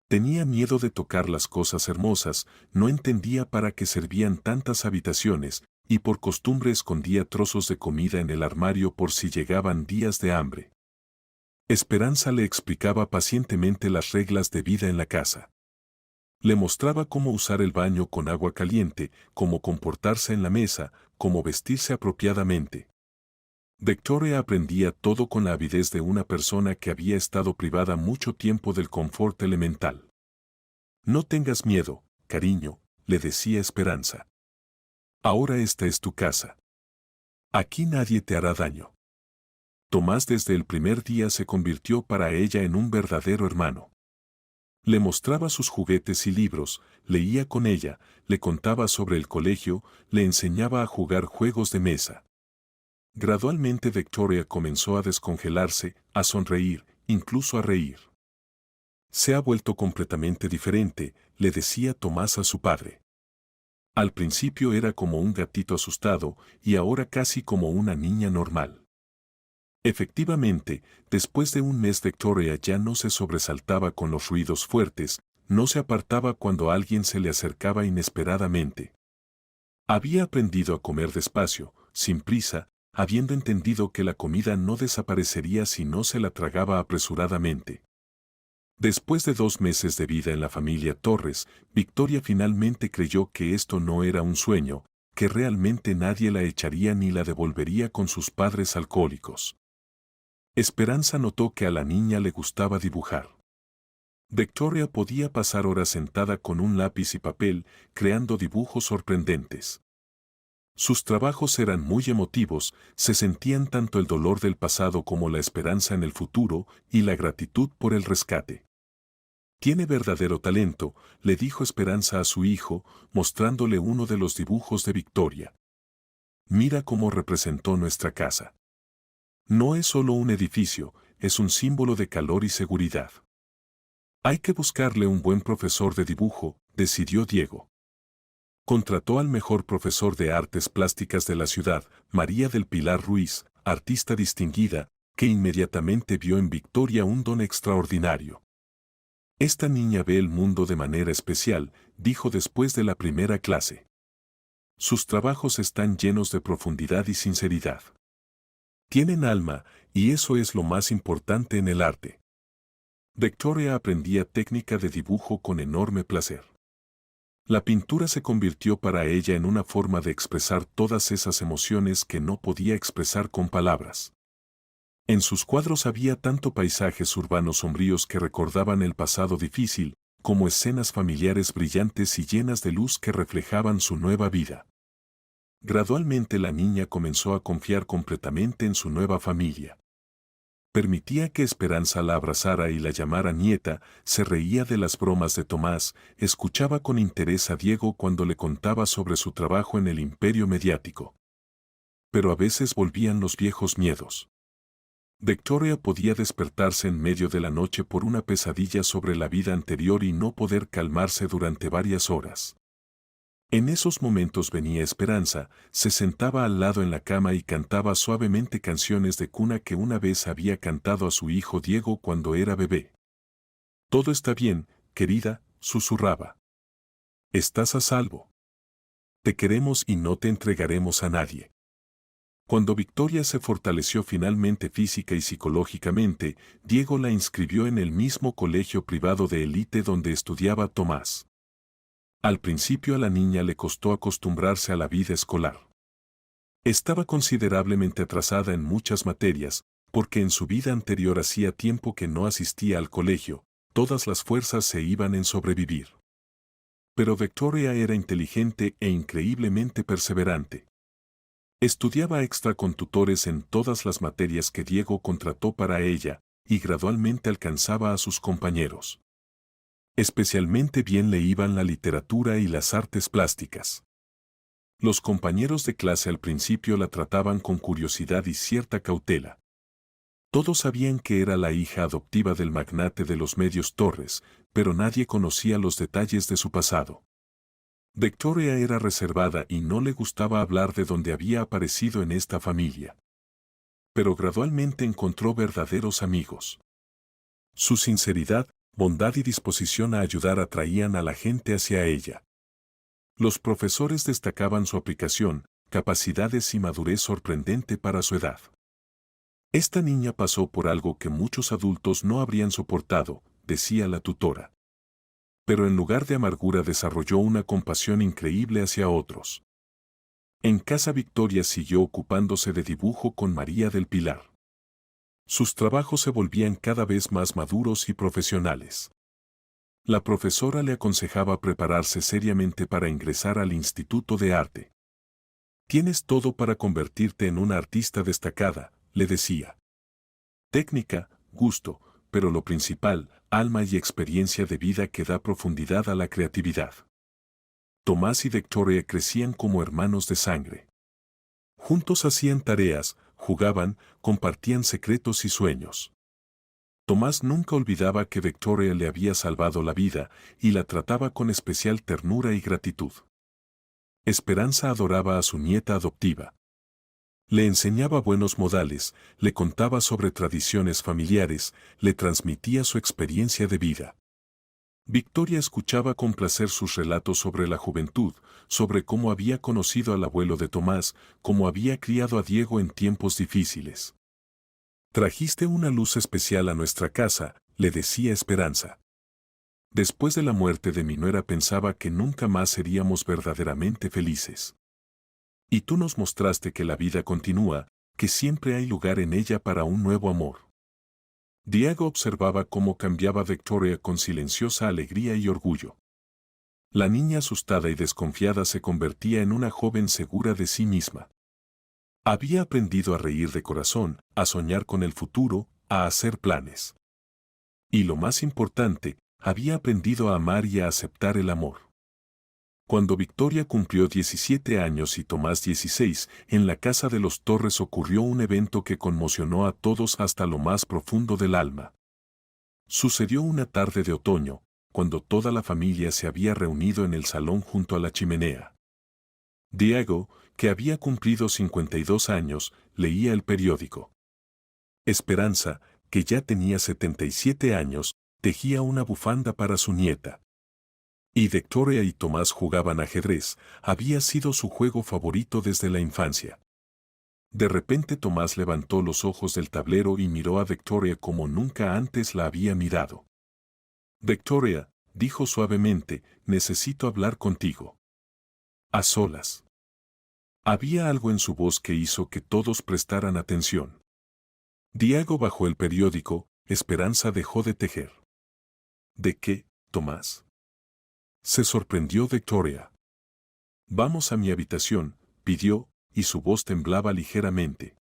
S1: Tenía miedo de tocar las cosas hermosas, no entendía para qué servían tantas habitaciones, y por costumbre escondía trozos de comida en el armario por si llegaban días de hambre. Esperanza le explicaba pacientemente las reglas de vida en la casa. Le mostraba cómo usar el baño con agua caliente, cómo comportarse en la mesa, cómo vestirse apropiadamente. Victoria aprendía todo con la avidez de una persona que había estado privada mucho tiempo del confort elemental. «No tengas miedo, cariño», le decía Esperanza. «Ahora esta es tu casa. Aquí nadie te hará daño». Tomás desde el primer día se convirtió para ella en un verdadero hermano. Le mostraba sus juguetes y libros, leía con ella, le contaba sobre el colegio, le enseñaba a jugar juegos de mesa. Gradualmente Victoria comenzó a descongelarse, a sonreír, incluso a reír. «Se ha vuelto completamente diferente», le decía Tomás a su padre. Al principio era como un gatito asustado y ahora casi como una niña normal. Efectivamente, después de un mes Victoria ya no se sobresaltaba con los ruidos fuertes, no se apartaba cuando alguien se le acercaba inesperadamente. Había aprendido a comer despacio, sin prisa, habiendo entendido que la comida no desaparecería si no se la tragaba apresuradamente. Después de 2 meses de vida en la familia Torres, Victoria finalmente creyó que esto no era un sueño, que realmente nadie la echaría ni la devolvería con sus padres alcohólicos. Esperanza notó que a la niña le gustaba dibujar. Victoria podía pasar horas sentada con un lápiz y papel, creando dibujos sorprendentes. Sus trabajos eran muy emotivos, se sentían tanto el dolor del pasado como la esperanza en el futuro y la gratitud por el rescate. Tiene verdadero talento, le dijo Esperanza a su hijo, mostrándole uno de los dibujos de Victoria. Mira cómo representó nuestra casa. No es solo un edificio, es un símbolo de calor y seguridad. Hay que buscarle un buen profesor de dibujo, decidió Diego. Contrató al mejor profesor de artes plásticas de la ciudad, María del Pilar Ruiz, artista distinguida, que inmediatamente vio en Victoria un don extraordinario. Esta niña ve el mundo de manera especial, dijo después de la primera clase. Sus trabajos están llenos de profundidad y sinceridad. Tienen alma, y eso es lo más importante en el arte. Victoria aprendía técnica de dibujo con enorme placer. La pintura se convirtió para ella en una forma de expresar todas esas emociones que no podía expresar con palabras. En sus cuadros había tanto paisajes urbanos sombríos que recordaban el pasado difícil, como escenas familiares brillantes y llenas de luz que reflejaban su nueva vida. Gradualmente la niña comenzó a confiar completamente en su nueva familia. Permitía que Esperanza la abrazara y la llamara nieta, se reía de las bromas de Tomás, escuchaba con interés a Diego cuando le contaba sobre su trabajo en el imperio mediático. Pero a veces volvían los viejos miedos. Victoria podía despertarse en medio de la noche por una pesadilla sobre la vida anterior y no poder calmarse durante varias horas. En esos momentos venía Esperanza, se sentaba al lado en la cama y cantaba suavemente canciones de cuna que una vez había cantado a su hijo Diego cuando era bebé. Todo está bien, querida, susurraba. Estás a salvo. Te queremos y no te entregaremos a nadie. Cuando Victoria se fortaleció finalmente física y psicológicamente, Diego la inscribió en el mismo colegio privado de élite donde estudiaba Tomás. Al principio a la niña le costó acostumbrarse a la vida escolar. Estaba considerablemente atrasada en muchas materias, porque en su vida anterior hacía tiempo que no asistía al colegio, todas las fuerzas se iban en sobrevivir. Pero Victoria era inteligente e increíblemente perseverante. Estudiaba extra con tutores en todas las materias que Diego contrató para ella, y gradualmente alcanzaba a sus compañeros. Especialmente bien le iban la literatura y las artes plásticas. Los compañeros de clase al principio la trataban con curiosidad y cierta cautela. Todos sabían que era la hija adoptiva del magnate de los medios Torres, pero nadie conocía los detalles de su pasado. Victoria era reservada y no le gustaba hablar de dónde había aparecido en esta familia. Pero gradualmente encontró verdaderos amigos. Su sinceridad, bondad y disposición a ayudar atraían a la gente hacia ella. Los profesores destacaban su aplicación, capacidades y madurez sorprendente para su edad. Esta niña pasó por algo que muchos adultos no habrían soportado, decía la tutora. Pero en lugar de amargura desarrolló una compasión increíble hacia otros. En casa Victoria siguió ocupándose de dibujo con María del Pilar. Sus trabajos se volvían cada vez más maduros y profesionales. La profesora le aconsejaba prepararse seriamente para ingresar al Instituto de Arte. Tienes todo para convertirte en una artista destacada, le decía. Técnica, gusto, pero lo principal, alma y experiencia de vida que da profundidad a la creatividad. Tomás y Victoria crecían como hermanos de sangre. Juntos hacían tareas, jugaban, compartían secretos y sueños. Tomás nunca olvidaba que Victoria le había salvado la vida y la trataba con especial ternura y gratitud. Esperanza adoraba a su nieta adoptiva. Le enseñaba buenos modales, le contaba sobre tradiciones familiares, le transmitía su experiencia de vida. Victoria escuchaba con placer sus relatos sobre la juventud, sobre cómo había conocido al abuelo de Tomás, cómo había criado a Diego en tiempos difíciles. Trajiste una luz especial a nuestra casa, le decía Esperanza. Después de la muerte de mi nuera pensaba que nunca más seríamos verdaderamente felices. Y tú nos mostraste que la vida continúa, que siempre hay lugar en ella para un nuevo amor. Diego observaba cómo cambiaba Victoria con silenciosa alegría y orgullo. La niña asustada y desconfiada se convertía en una joven segura de sí misma. Había aprendido a reír de corazón, a soñar con el futuro, a hacer planes. Y lo más importante, había aprendido a amar y a aceptar el amor. Cuando Victoria cumplió 17 años y Tomás 16, en la casa de los Torres ocurrió un evento que conmocionó a todos hasta lo más profundo del alma. Sucedió una tarde de otoño, cuando toda la familia se había reunido en el salón junto a la chimenea. Diego, que había cumplido 52 años, leía el periódico. Esperanza, que ya tenía 77 años, tejía una bufanda para su nieta. Y Victoria y Tomás jugaban ajedrez, había sido su juego favorito desde la infancia. De repente Tomás levantó los ojos del tablero y miró a Victoria como nunca antes la había mirado. Victoria, dijo suavemente, necesito hablar contigo. A solas. Había algo en su voz que hizo que todos prestaran atención. Diego bajó el periódico, Esperanza dejó de tejer. ¿De qué, Tomás? Se sorprendió Victoria. Vamos a mi habitación, pidió, y su voz temblaba ligeramente.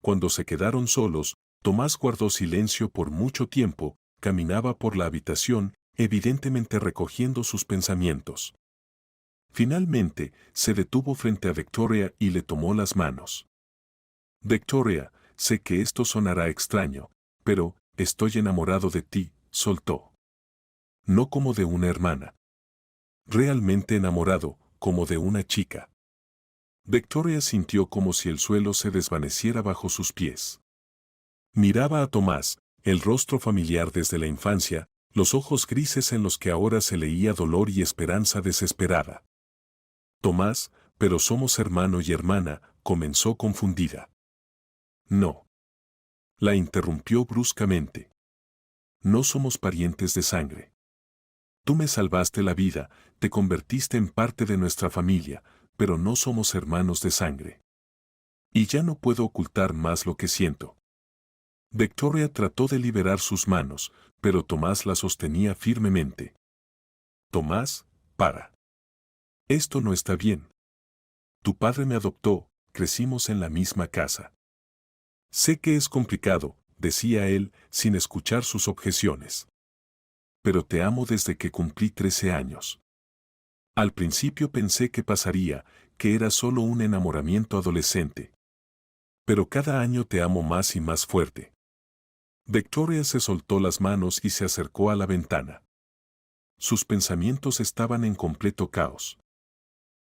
S1: Cuando se quedaron solos, Tomás guardó silencio por mucho tiempo, caminaba por la habitación, evidentemente recogiendo sus pensamientos. Finalmente, se detuvo frente a Victoria y le tomó las manos. Victoria, sé que esto sonará extraño, pero estoy enamorado de ti, soltó. No como de una hermana. Realmente enamorado, como de una chica. Victoria sintió como si el suelo se desvaneciera bajo sus pies. Miraba a Tomás, el rostro familiar desde la infancia, los ojos grises en los que ahora se leía dolor y esperanza desesperada. Tomás, pero somos hermano y hermana, comenzó confundida. No. La interrumpió bruscamente. No somos parientes de sangre. Tú me salvaste la vida, te convertiste en parte de nuestra familia, pero no somos hermanos de sangre. Y ya no puedo ocultar más lo que siento. Victoria trató de liberar sus manos, pero Tomás la sostenía firmemente. Tomás, para. Esto no está bien. Tu padre me adoptó, crecimos en la misma casa. Sé que es complicado, decía él, sin escuchar sus objeciones. Pero te amo desde que cumplí 13 años. Al principio pensé que pasaría, que era solo un enamoramiento adolescente. Pero cada año te amo más y más fuerte. Victoria se soltó las manos y se acercó a la ventana. Sus pensamientos estaban en completo caos.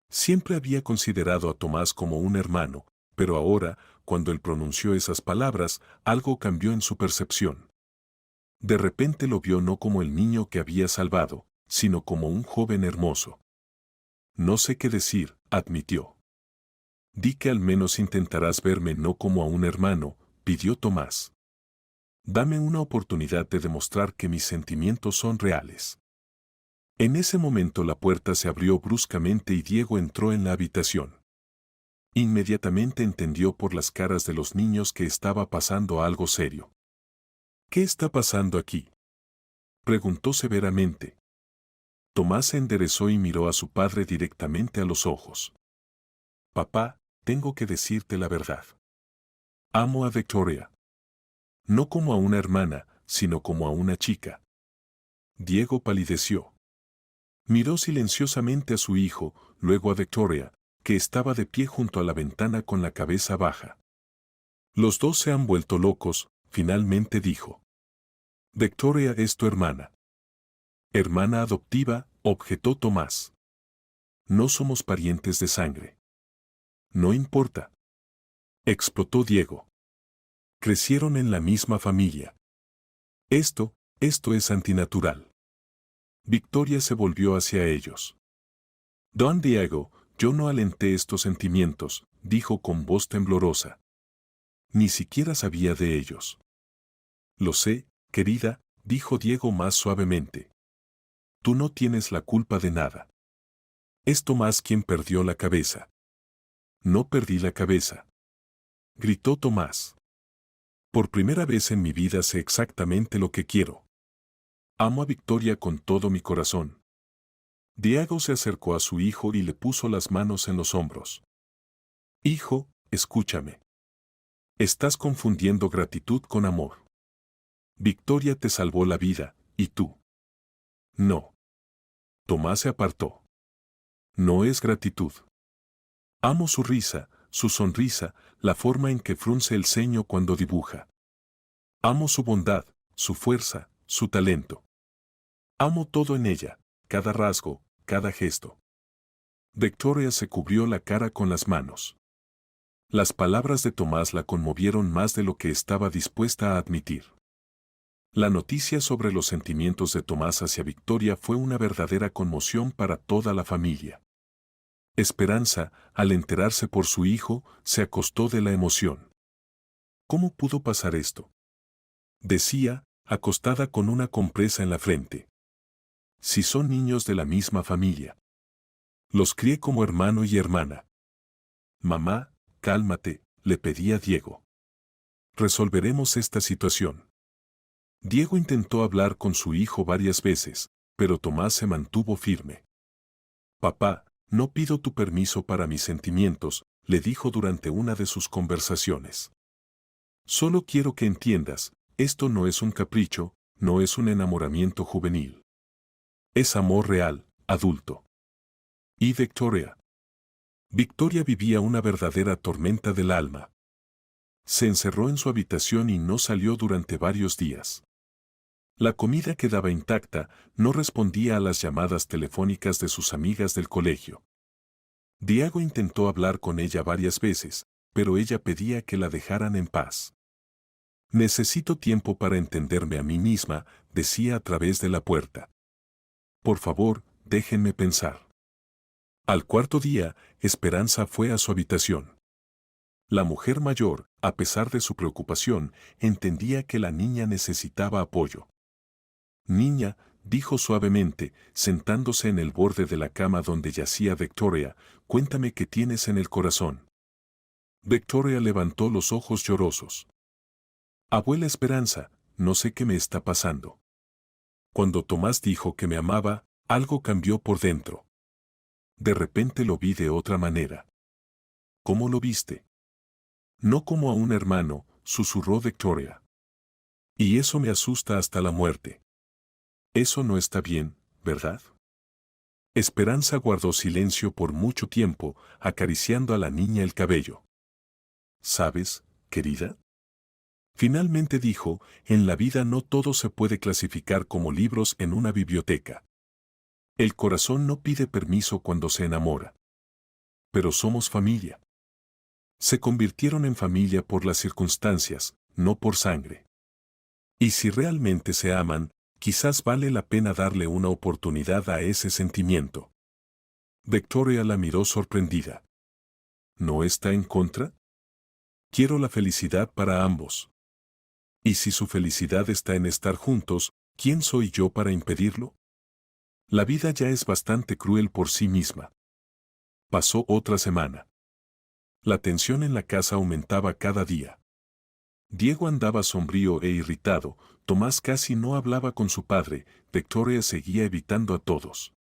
S1: Siempre había considerado a Tomás como un hermano, pero ahora, cuando él pronunció esas palabras, algo cambió en su percepción. De repente lo vio no como el niño que había salvado, sino como un joven hermoso. No sé qué decir, admitió. Di que al menos intentarás verme no como a un hermano, pidió Tomás. Dame una oportunidad de demostrar que mis sentimientos son reales. En ese momento la puerta se abrió bruscamente y Diego entró en la habitación. Inmediatamente entendió por las caras de los niños que estaba pasando algo serio. ¿Qué está pasando aquí?, preguntó severamente. Tomás se enderezó y miró a su padre directamente a los ojos. Papá, tengo que decirte la verdad. Amo a Victoria. No como a una hermana, sino como a una chica. Diego palideció. Miró silenciosamente a su hijo, luego a Victoria, que estaba de pie junto a la ventana con la cabeza baja. Los dos se han vuelto locos, finalmente dijo. Victoria es tu hermana. Hermana adoptiva, objetó Tomás. No somos parientes de sangre. No importa. explotó Diego. Crecieron en la misma familia. Esto es antinatural. Victoria se volvió hacia ellos. Don Diego, yo no alenté estos sentimientos, dijo con voz temblorosa. Ni siquiera sabía de ellos. Lo sé, querida, dijo Diego más suavemente. Tú no tienes la culpa de nada. Es Tomás quien perdió la cabeza. No perdí la cabeza, gritó Tomás. Por primera vez en mi vida sé exactamente lo que quiero. Amo a Victoria con todo mi corazón. Diego se acercó a su hijo y le puso las manos en los hombros. Hijo, escúchame. Estás confundiendo gratitud con amor. Victoria te salvó la vida, ¿y tú? No. Tomás se apartó. No es gratitud. Amo su risa, su sonrisa, la forma en que frunce el ceño cuando dibuja. Amo su bondad, su fuerza, su talento. Amo todo en ella, cada rasgo, cada gesto. Victoria se cubrió la cara con las manos. Las palabras de Tomás la conmovieron más de lo que estaba dispuesta a admitir. La noticia sobre los sentimientos de Tomás hacia Victoria fue una verdadera conmoción para toda la familia. Esperanza, al enterarse por su hijo, se acostó de la emoción. ¿Cómo pudo pasar esto?, decía, acostada con una compresa en la frente. Si son niños de la misma familia. Los crié como hermano y hermana. Mamá, cálmate, le pedía Diego. Resolveremos esta situación. Diego intentó hablar con su hijo varias veces, pero Tomás se mantuvo firme. Papá, no pido tu permiso para mis sentimientos, le dijo durante una de sus conversaciones. Solo quiero que entiendas, esto no es un capricho, no es un enamoramiento juvenil. Es amor real, adulto. ¿Y Victoria? Victoria vivía una verdadera tormenta del alma. Se encerró en su habitación y no salió durante varios días. La comida quedaba intacta, no respondía a las llamadas telefónicas de sus amigas del colegio. Diego intentó hablar con ella varias veces, pero ella pedía que la dejaran en paz. Necesito tiempo para entenderme a mí misma, decía a través de la puerta. Por favor, déjenme pensar. Al cuarto día, Esperanza fue a su habitación. La mujer mayor, a pesar de su preocupación, entendía que la niña necesitaba apoyo. Niña, dijo suavemente, sentándose en el borde de la cama donde yacía Victoria, cuéntame qué tienes en el corazón. Victoria levantó los ojos llorosos. Abuela Esperanza, no sé qué me está pasando. Cuando Tomás dijo que me amaba, algo cambió por dentro. De repente lo vi de otra manera. ¿Cómo lo viste? No como a un hermano, susurró Victoria. Y eso me asusta hasta la muerte. Eso no está bien, ¿verdad? Esperanza guardó silencio por mucho tiempo, acariciando a la niña el cabello. ¿Sabes, querida? Finalmente dijo, en la vida no todo se puede clasificar como libros en una biblioteca. El corazón no pide permiso cuando se enamora. Pero somos familia. Se convirtieron en familia por las circunstancias, no por sangre. Y si realmente se aman, quizás vale la pena darle una oportunidad a ese sentimiento. Victoria la miró sorprendida. ¿No está en contra? Quiero la felicidad para ambos. Y si su felicidad está en estar juntos, ¿quién soy yo para impedirlo? La vida ya es bastante cruel por sí misma. Pasó otra semana. La tensión en la casa aumentaba cada día. Diego andaba sombrío e irritado, Tomás casi no hablaba con su padre, Victoria seguía evitando a todos.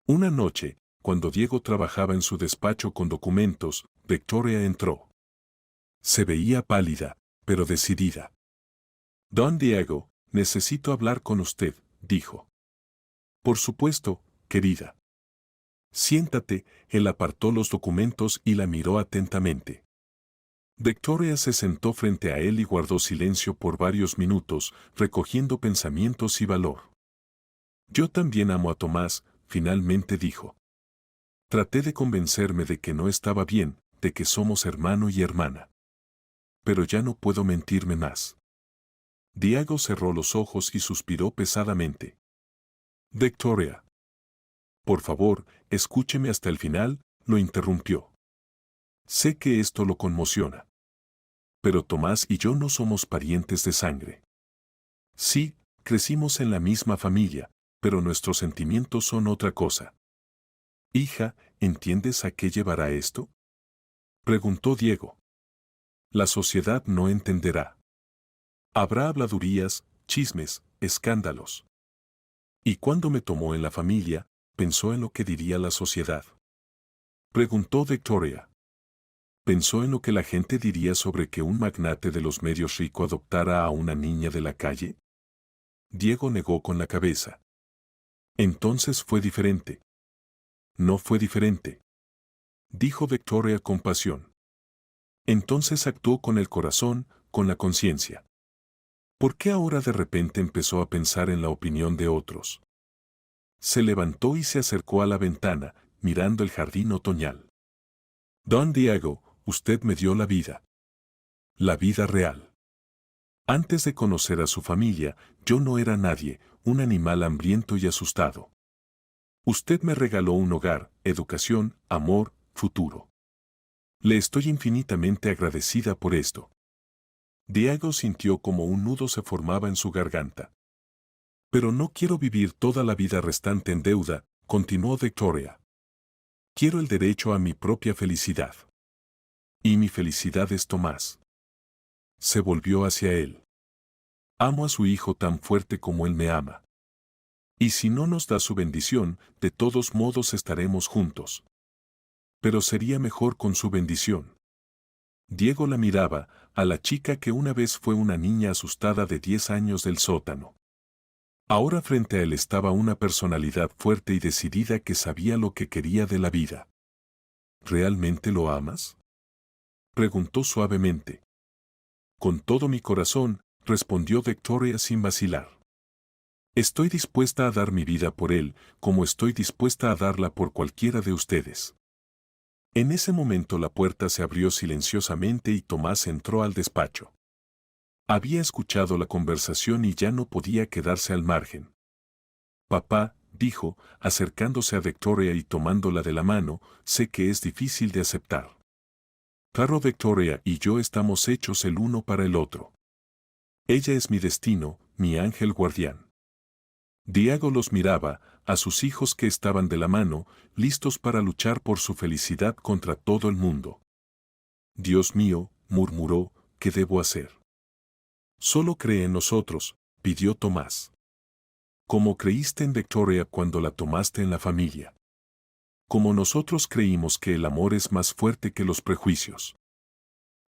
S1: Una noche, cuando Diego trabajaba en su despacho con documentos, Victoria entró. Se veía pálida, pero decidida. Don Diego, necesito hablar con usted, dijo. Por supuesto, querida. Siéntate, él apartó los documentos y la miró atentamente. Victoria se sentó frente a él y guardó silencio por varios minutos, recogiendo pensamientos y valor. Yo también amo a Tomás, finalmente dijo. Traté de convencerme de que no estaba bien, de que somos hermano y hermana. pero ya no puedo mentirme más. Diego cerró los ojos y suspiró pesadamente. Victoria. Por favor, escúcheme hasta el final, lo interrumpió. Sé que esto lo conmociona. Pero Tomás y yo no somos parientes de sangre. Sí, crecimos en la misma familia, pero nuestros sentimientos son otra cosa. Hija, ¿entiendes a qué llevará esto? Preguntó Diego. La sociedad no entenderá. Habrá habladurías, chismes, escándalos. Y cuando me tomó en la familia, pensó en lo que diría la sociedad. Preguntó Victoria. Pensó en lo que la gente diría sobre que un magnate de los medios rico adoptara a una niña de la calle. Diego negó con la cabeza. Entonces fue diferente. No fue diferente, dijo Victoria con pasión. Entonces actuó con el corazón, con la conciencia. ¿Por qué ahora de repente empezó a pensar en la opinión de otros? Se levantó y se acercó a la ventana, mirando el jardín otoñal. Don Diego, usted me dio la vida. La vida real. Antes de conocer a su familia, yo no era nadie, un animal hambriento y asustado. Usted me regaló un hogar, educación, amor, futuro. Le estoy infinitamente agradecida por esto. Diego sintió como un nudo se formaba en su garganta. Pero no quiero vivir toda la vida restante en deuda, continuó Victoria. Quiero el derecho a mi propia felicidad. Y mi felicidad es Tomás. Se volvió hacia él. Amo a su hijo tan fuerte como él me ama. Y si no nos da su bendición, de todos modos estaremos juntos. Pero sería mejor con su bendición. Diego la miraba, a la chica que una vez fue una niña asustada de 10 años del sótano. Ahora frente a él estaba una personalidad fuerte y decidida que sabía lo que quería de la vida. ¿Realmente lo amas? Preguntó suavemente. Con todo mi corazón, respondió Victoria sin vacilar. Estoy dispuesta a dar mi vida por él, como estoy dispuesta a darla por cualquiera de ustedes. En ese momento la puerta se abrió silenciosamente y Tomás entró al despacho. Había escuchado la conversación y ya no podía quedarse al margen. Papá, dijo, acercándose a Victoria y tomándola de la mano, sé que es difícil de aceptar. Claro, Victoria y yo estamos hechos el uno para el otro. Ella es mi destino, mi ángel guardián. Diego los miraba, a sus hijos que estaban de la mano, listos para luchar por su felicidad contra todo el mundo. Dios mío, murmuró, ¿qué debo hacer? Solo cree en nosotros, pidió Tomás. Como creíste en Victoria cuando la tomaste en la familia. Como nosotros creímos que el amor es más fuerte que los prejuicios.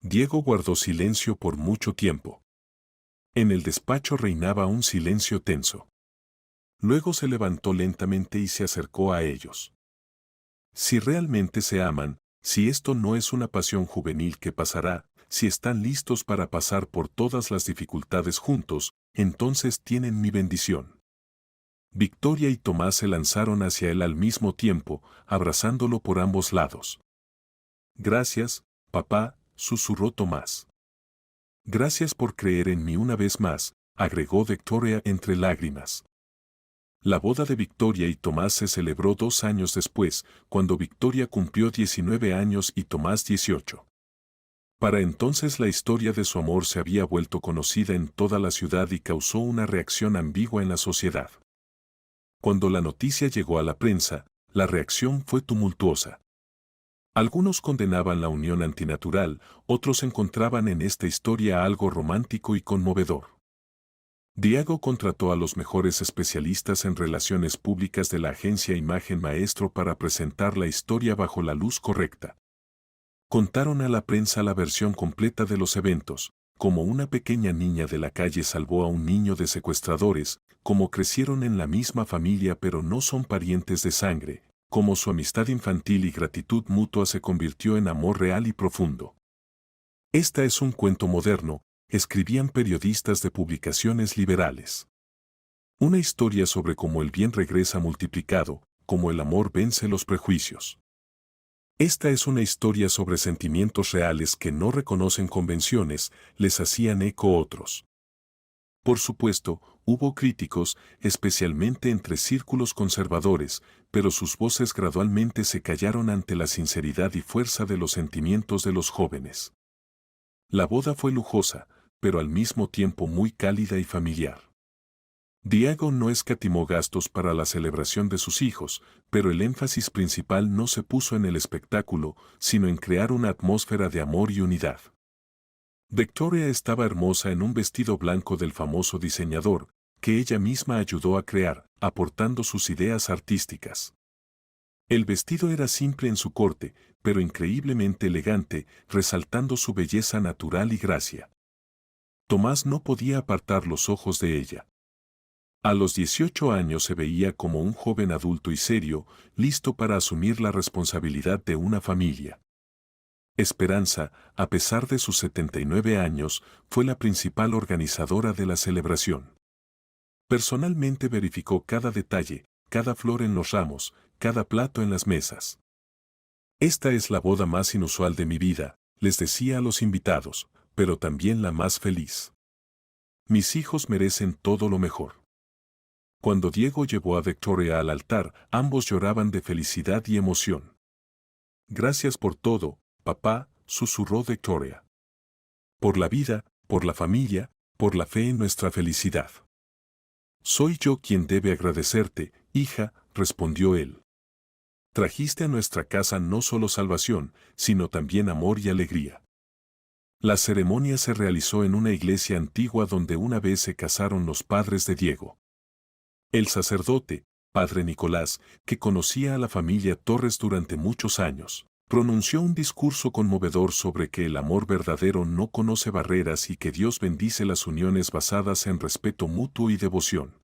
S1: Diego guardó silencio por mucho tiempo. En el despacho reinaba un silencio tenso. Luego se levantó lentamente y se acercó a ellos. Si realmente se aman, si esto no es una pasión juvenil que pasará, si están listos para pasar por todas las dificultades juntos, entonces tienen mi bendición. Victoria y Tomás se lanzaron hacia él al mismo tiempo, abrazándolo por ambos lados. Gracias, papá, susurró Tomás. Gracias por creer en mí una vez más, agregó Victoria entre lágrimas. La boda de Victoria y Tomás se celebró 2 años después, cuando Victoria cumplió 19 años y Tomás 18. Para entonces la historia de su amor se había vuelto conocida en toda la ciudad y causó una reacción ambigua en la sociedad. Cuando la noticia llegó a la prensa, la reacción fue tumultuosa. Algunos condenaban la unión antinatural, otros encontraban en esta historia algo romántico y conmovedor. Diego contrató a los mejores especialistas en relaciones públicas de la agencia Imagen Maestro para presentar la historia bajo la luz correcta. Contaron a la prensa la versión completa de los eventos, como una pequeña niña de la calle salvó a un niño de secuestradores, como crecieron en la misma familia pero no son parientes de sangre, como su amistad infantil y gratitud mutua se convirtió en amor real y profundo. Esta es un cuento moderno, escribían periodistas de publicaciones liberales. Una historia sobre cómo el bien regresa multiplicado, cómo el amor vence los prejuicios. Esta es una historia sobre sentimientos reales que no reconocen convenciones, les hacían eco otros. Por supuesto, hubo críticos, especialmente entre círculos conservadores, pero sus voces gradualmente se callaron ante la sinceridad y fuerza de los sentimientos de los jóvenes. La boda fue lujosa, pero al mismo tiempo muy cálida y familiar. Diego no escatimó gastos para la celebración de sus hijos, pero el énfasis principal no se puso en el espectáculo, sino en crear una atmósfera de amor y unidad. Victoria estaba hermosa en un vestido blanco del famoso diseñador, que ella misma ayudó a crear, aportando sus ideas artísticas. El vestido era simple en su corte, pero increíblemente elegante, resaltando su belleza natural y gracia. Tomás no podía apartar los ojos de ella. A los 18 años se veía como un joven adulto y serio, listo para asumir la responsabilidad de una familia. Esperanza, a pesar de sus 79 años, fue la principal organizadora de la celebración. Personalmente verificó cada detalle, cada flor en los ramos, cada plato en las mesas. Esta es la boda más inusual de mi vida, les decía a los invitados, pero también la más feliz. Mis hijos merecen todo lo mejor. Cuando Diego llevó a Victoria al altar, ambos lloraban de felicidad y emoción. Gracias por todo, papá, susurró Victoria. Por la vida, por la familia, por la fe en nuestra felicidad. Soy yo quien debe agradecerte, hija, respondió él. Trajiste a nuestra casa no solo salvación, sino también amor y alegría. La ceremonia se realizó en una iglesia antigua donde una vez se casaron los padres de Diego. El sacerdote, padre Nicolás, que conocía a la familia Torres durante muchos años, pronunció un discurso conmovedor sobre que el amor verdadero no conoce barreras y que Dios bendice las uniones basadas en respeto mutuo y devoción.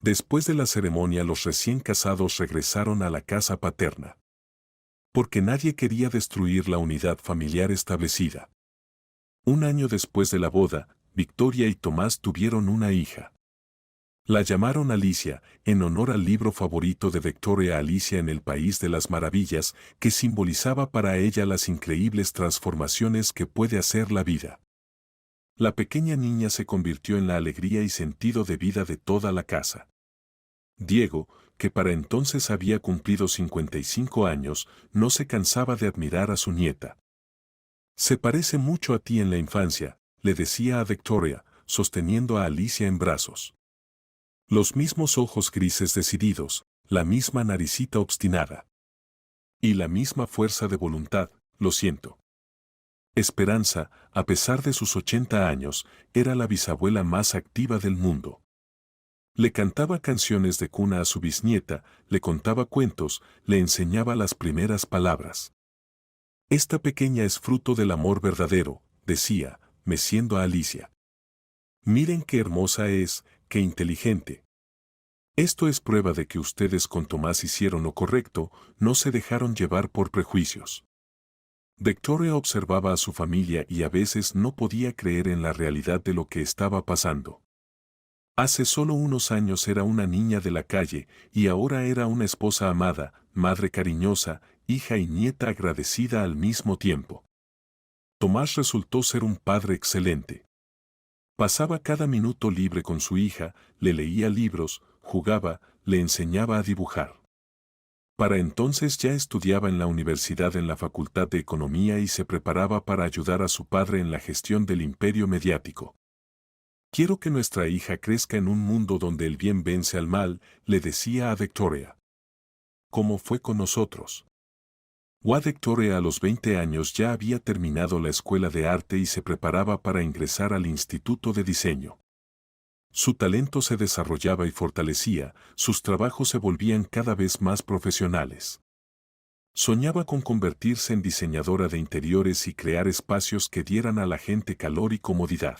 S1: Después de la ceremonia, los recién casados regresaron a la casa paterna. Porque nadie quería destruir la unidad familiar establecida. Un año después de la boda, Victoria y Tomás tuvieron una hija. La llamaron Alicia, en honor al libro favorito de Victoria, Alicia en el País de las Maravillas, que simbolizaba para ella las increíbles transformaciones que puede hacer la vida. La pequeña niña se convirtió en la alegría y sentido de vida de toda la casa. Diego, que para entonces había cumplido 55 años, no se cansaba de admirar a su nieta. Se parece mucho a ti en la infancia, le decía a Victoria, sosteniendo a Alicia en brazos. Los mismos ojos grises decididos, la misma naricita obstinada. Y la misma fuerza de voluntad, lo siento. Esperanza, a pesar de sus 80 años, era la bisabuela más activa del mundo. Le cantaba canciones de cuna a su bisnieta, le contaba cuentos, le enseñaba las primeras palabras. Esta pequeña es fruto del amor verdadero, decía, meciendo a Alicia. Miren qué hermosa es, qué inteligente. Esto es prueba de que ustedes con Tomás hicieron lo correcto, no se dejaron llevar por prejuicios. Victoria observaba a su familia y a veces no podía creer en la realidad de lo que estaba pasando. Hace solo unos años era una niña de la calle y ahora era una esposa amada, madre cariñosa, hija y nieta agradecida al mismo tiempo. Tomás resultó ser un padre excelente. Pasaba cada minuto libre con su hija, le leía libros, jugaba, le enseñaba a dibujar. Para entonces ya estudiaba en la universidad en la Facultad de Economía y se preparaba para ayudar a su padre en la gestión del imperio mediático. Quiero que nuestra hija crezca en un mundo donde el bien vence al mal, le decía a Victoria. ¿Cómo fue con nosotros? Victoria a los 20 años ya había terminado la escuela de arte y se preparaba para ingresar al Instituto de Diseño. Su talento se desarrollaba y fortalecía, sus trabajos se volvían cada vez más profesionales. Soñaba con convertirse en diseñadora de interiores y crear espacios que dieran a la gente calor y comodidad.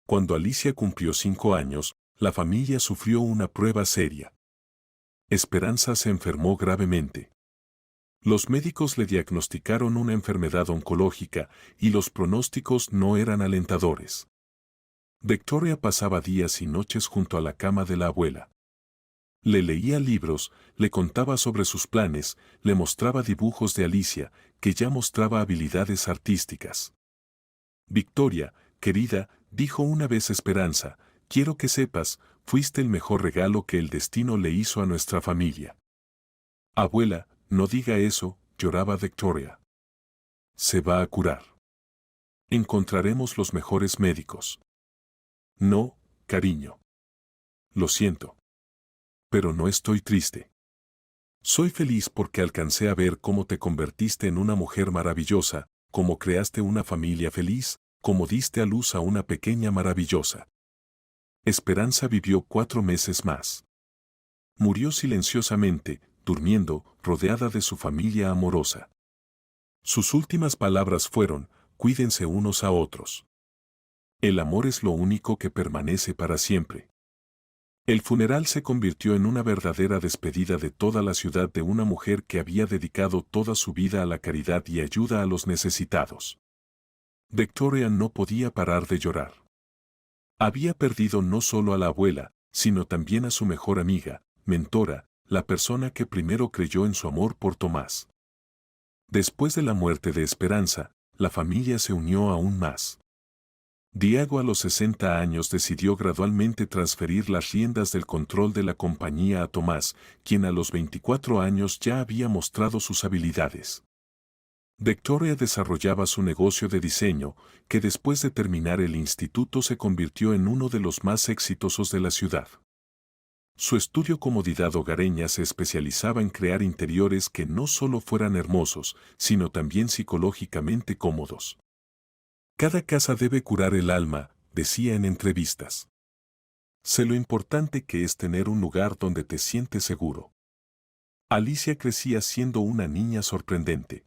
S1: Cuando Alicia cumplió 5 años, la familia sufrió una prueba seria. Esperanza se enfermó gravemente. Los médicos le diagnosticaron una enfermedad oncológica y los pronósticos no eran alentadores. Victoria pasaba días y noches junto a la cama de la abuela. Le leía libros, le contaba sobre sus planes, le mostraba dibujos de Alicia, que ya mostraba habilidades artísticas. Victoria, querida, dijo una vez Esperanza, quiero que sepas, fuiste el mejor regalo que el destino le hizo a nuestra familia. Abuela, no diga eso, lloraba Victoria. Se va a curar. Encontraremos los mejores médicos. No, cariño. Lo siento. Pero no estoy triste. Soy feliz porque alcancé a ver cómo te convertiste en una mujer maravillosa, cómo creaste una familia feliz, cómo diste a luz a una pequeña maravillosa. Esperanza vivió 4 meses más. Murió silenciosamente, durmiendo, rodeada de su familia amorosa. Sus últimas palabras fueron, cuídense unos a otros. El amor es lo único que permanece para siempre. El funeral se convirtió en una verdadera despedida de toda la ciudad de una mujer que había dedicado toda su vida a la caridad y ayuda a los necesitados. Victoria no podía parar de llorar. Había perdido no solo a la abuela, sino también a su mejor amiga, mentora, la persona que primero creyó en su amor por Tomás. Después de la muerte de Esperanza, la familia se unió aún más. Diego a los 60 años decidió gradualmente transferir las riendas del control de la compañía a Tomás, quien a los 24 años ya había mostrado sus habilidades. Victoria desarrollaba su negocio de diseño, que después de terminar el instituto se convirtió en uno de los más exitosos de la ciudad. Su estudio Comodidad Hogareña se especializaba en crear interiores que no solo fueran hermosos, sino también psicológicamente cómodos. Cada casa debe curar el alma, decía en entrevistas. Sé lo importante que es tener un lugar donde te sientes seguro. Alicia crecía siendo una niña sorprendente.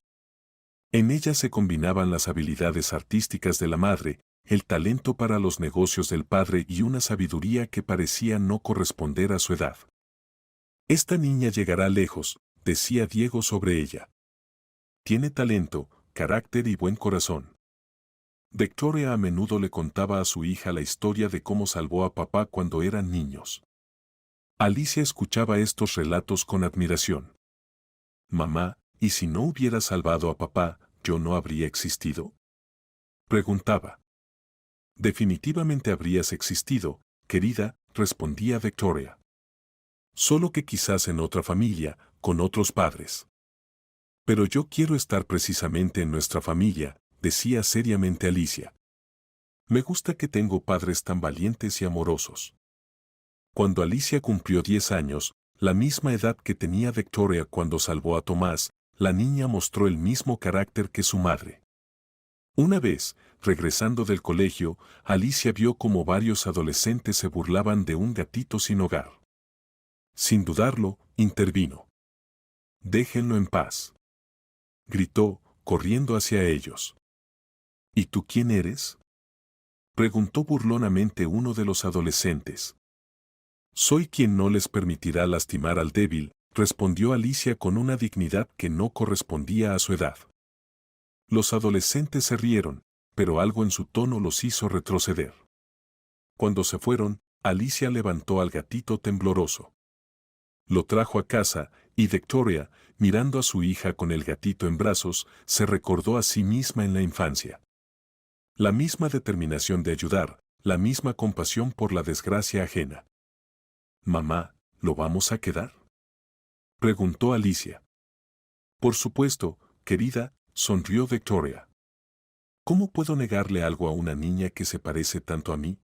S1: En ella se combinaban las habilidades artísticas de la madre, el talento para los negocios del padre y una sabiduría que parecía no corresponder a su edad. Esta niña llegará lejos, decía Diego sobre ella. Tiene talento, carácter y buen corazón. Victoria a menudo le contaba a su hija la historia de cómo salvó a papá cuando eran niños. Alicia escuchaba estos relatos con admiración. Mamá, ¿y si no hubiera salvado a papá, yo no habría existido? Preguntaba. Definitivamente habrías existido, querida, respondía Victoria. Solo que quizás en otra familia, con otros padres. Pero yo quiero estar precisamente en nuestra familia, decía seriamente Alicia. Me gusta que tengo padres tan valientes y amorosos. Cuando Alicia cumplió 10 años, la misma edad que tenía Victoria cuando salvó a Tomás, la niña mostró el mismo carácter que su madre. Una vez, regresando del colegio, Alicia vio como varios adolescentes se burlaban de un gatito sin hogar. Sin dudarlo, intervino. «Déjenlo en paz», gritó, corriendo hacia ellos. «¿Y tú quién eres?», preguntó burlonamente uno de los adolescentes. «Soy quien no les permitirá lastimar al débil», respondió Alicia con una dignidad que no correspondía a su edad. Los adolescentes se rieron, pero algo en su tono los hizo retroceder. Cuando se fueron, Alicia levantó al gatito tembloroso. Lo trajo a casa, y Victoria, mirando a su hija con el gatito en brazos, se recordó a sí misma en la infancia. La misma determinación de ayudar, la misma compasión por la desgracia ajena. «Mamá, ¿lo vamos a quedar?», preguntó Alicia. «Por supuesto, querida», sonrió Victoria. «¿Cómo puedo negarle algo a una niña que se parece tanto a mí?».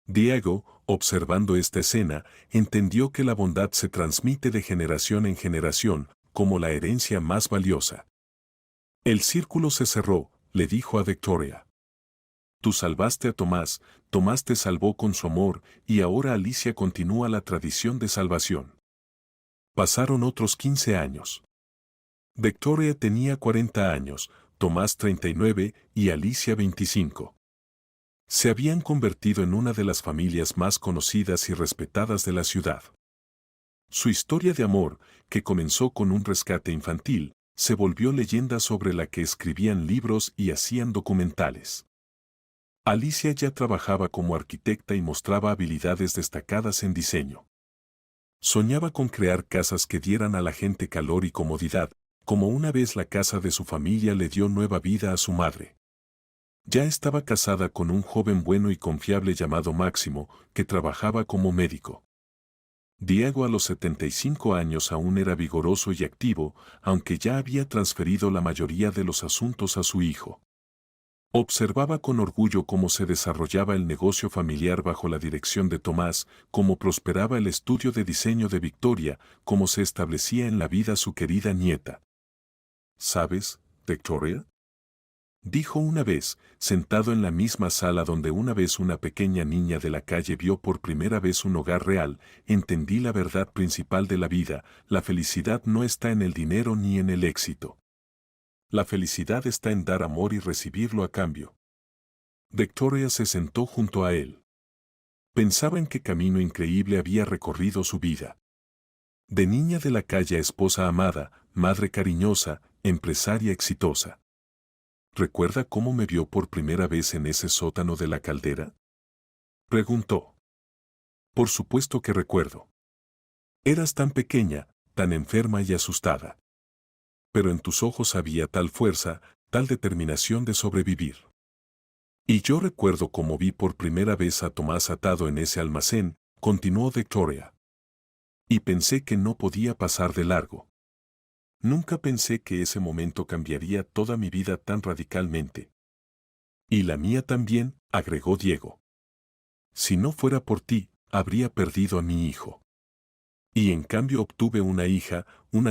S1: Diego, observando esta escena, entendió que la bondad se transmite de generación en generación, como la herencia más valiosa. El círculo se cerró, le dijo a Victoria. Tú salvaste a Tomás, Tomás te salvó con su amor, y ahora Alicia continúa la tradición de salvación. Pasaron otros 15 años. Victoria tenía 40 años, Tomás 39 y Alicia 25. Se habían convertido en una de las familias más conocidas y respetadas de la ciudad. Su historia de amor, que comenzó con un rescate infantil, se volvió leyenda sobre la que escribían libros y hacían documentales. Alicia ya trabajaba como arquitecta y mostraba habilidades destacadas en diseño. Soñaba con crear casas que dieran a la gente calor y comodidad, como una vez la casa de su familia le dio nueva vida a su madre. Ya estaba casada con un joven bueno y confiable llamado Máximo, que trabajaba como médico. Diego a los 75 años aún era vigoroso y activo, aunque ya había transferido la mayoría de los asuntos a su hijo. Observaba con orgullo cómo se desarrollaba el negocio familiar bajo la dirección de Tomás, cómo prosperaba el estudio de diseño de Victoria, cómo se establecía en la vida su querida nieta. ¿Sabes, Victoria?, dijo una vez, sentado en la misma sala donde una vez una pequeña niña de la calle vio por primera vez un hogar real, entendí la verdad principal de la vida: la felicidad no está en el dinero ni en el éxito. La felicidad está en dar amor y recibirlo a cambio. Victoria se sentó junto a él. Pensaba en qué camino increíble había recorrido su vida. De niña de la calle a esposa amada, madre cariñosa, empresaria exitosa. ¿Recuerda cómo me vio por primera vez en ese sótano de la caldera?, preguntó. Por supuesto que recuerdo. Eras tan pequeña, tan enferma y asustada. Pero en tus ojos había tal fuerza, tal determinación de sobrevivir. Y yo recuerdo cómo vi por primera vez a Tomás atado en ese almacén, continuó Victoria. Y pensé que no podía pasar de largo. Nunca pensé que ese momento cambiaría toda mi vida tan radicalmente. Y la mía también, agregó Diego. Si no fuera por ti, habría perdido a mi hijo. Y en cambio obtuve una hija, una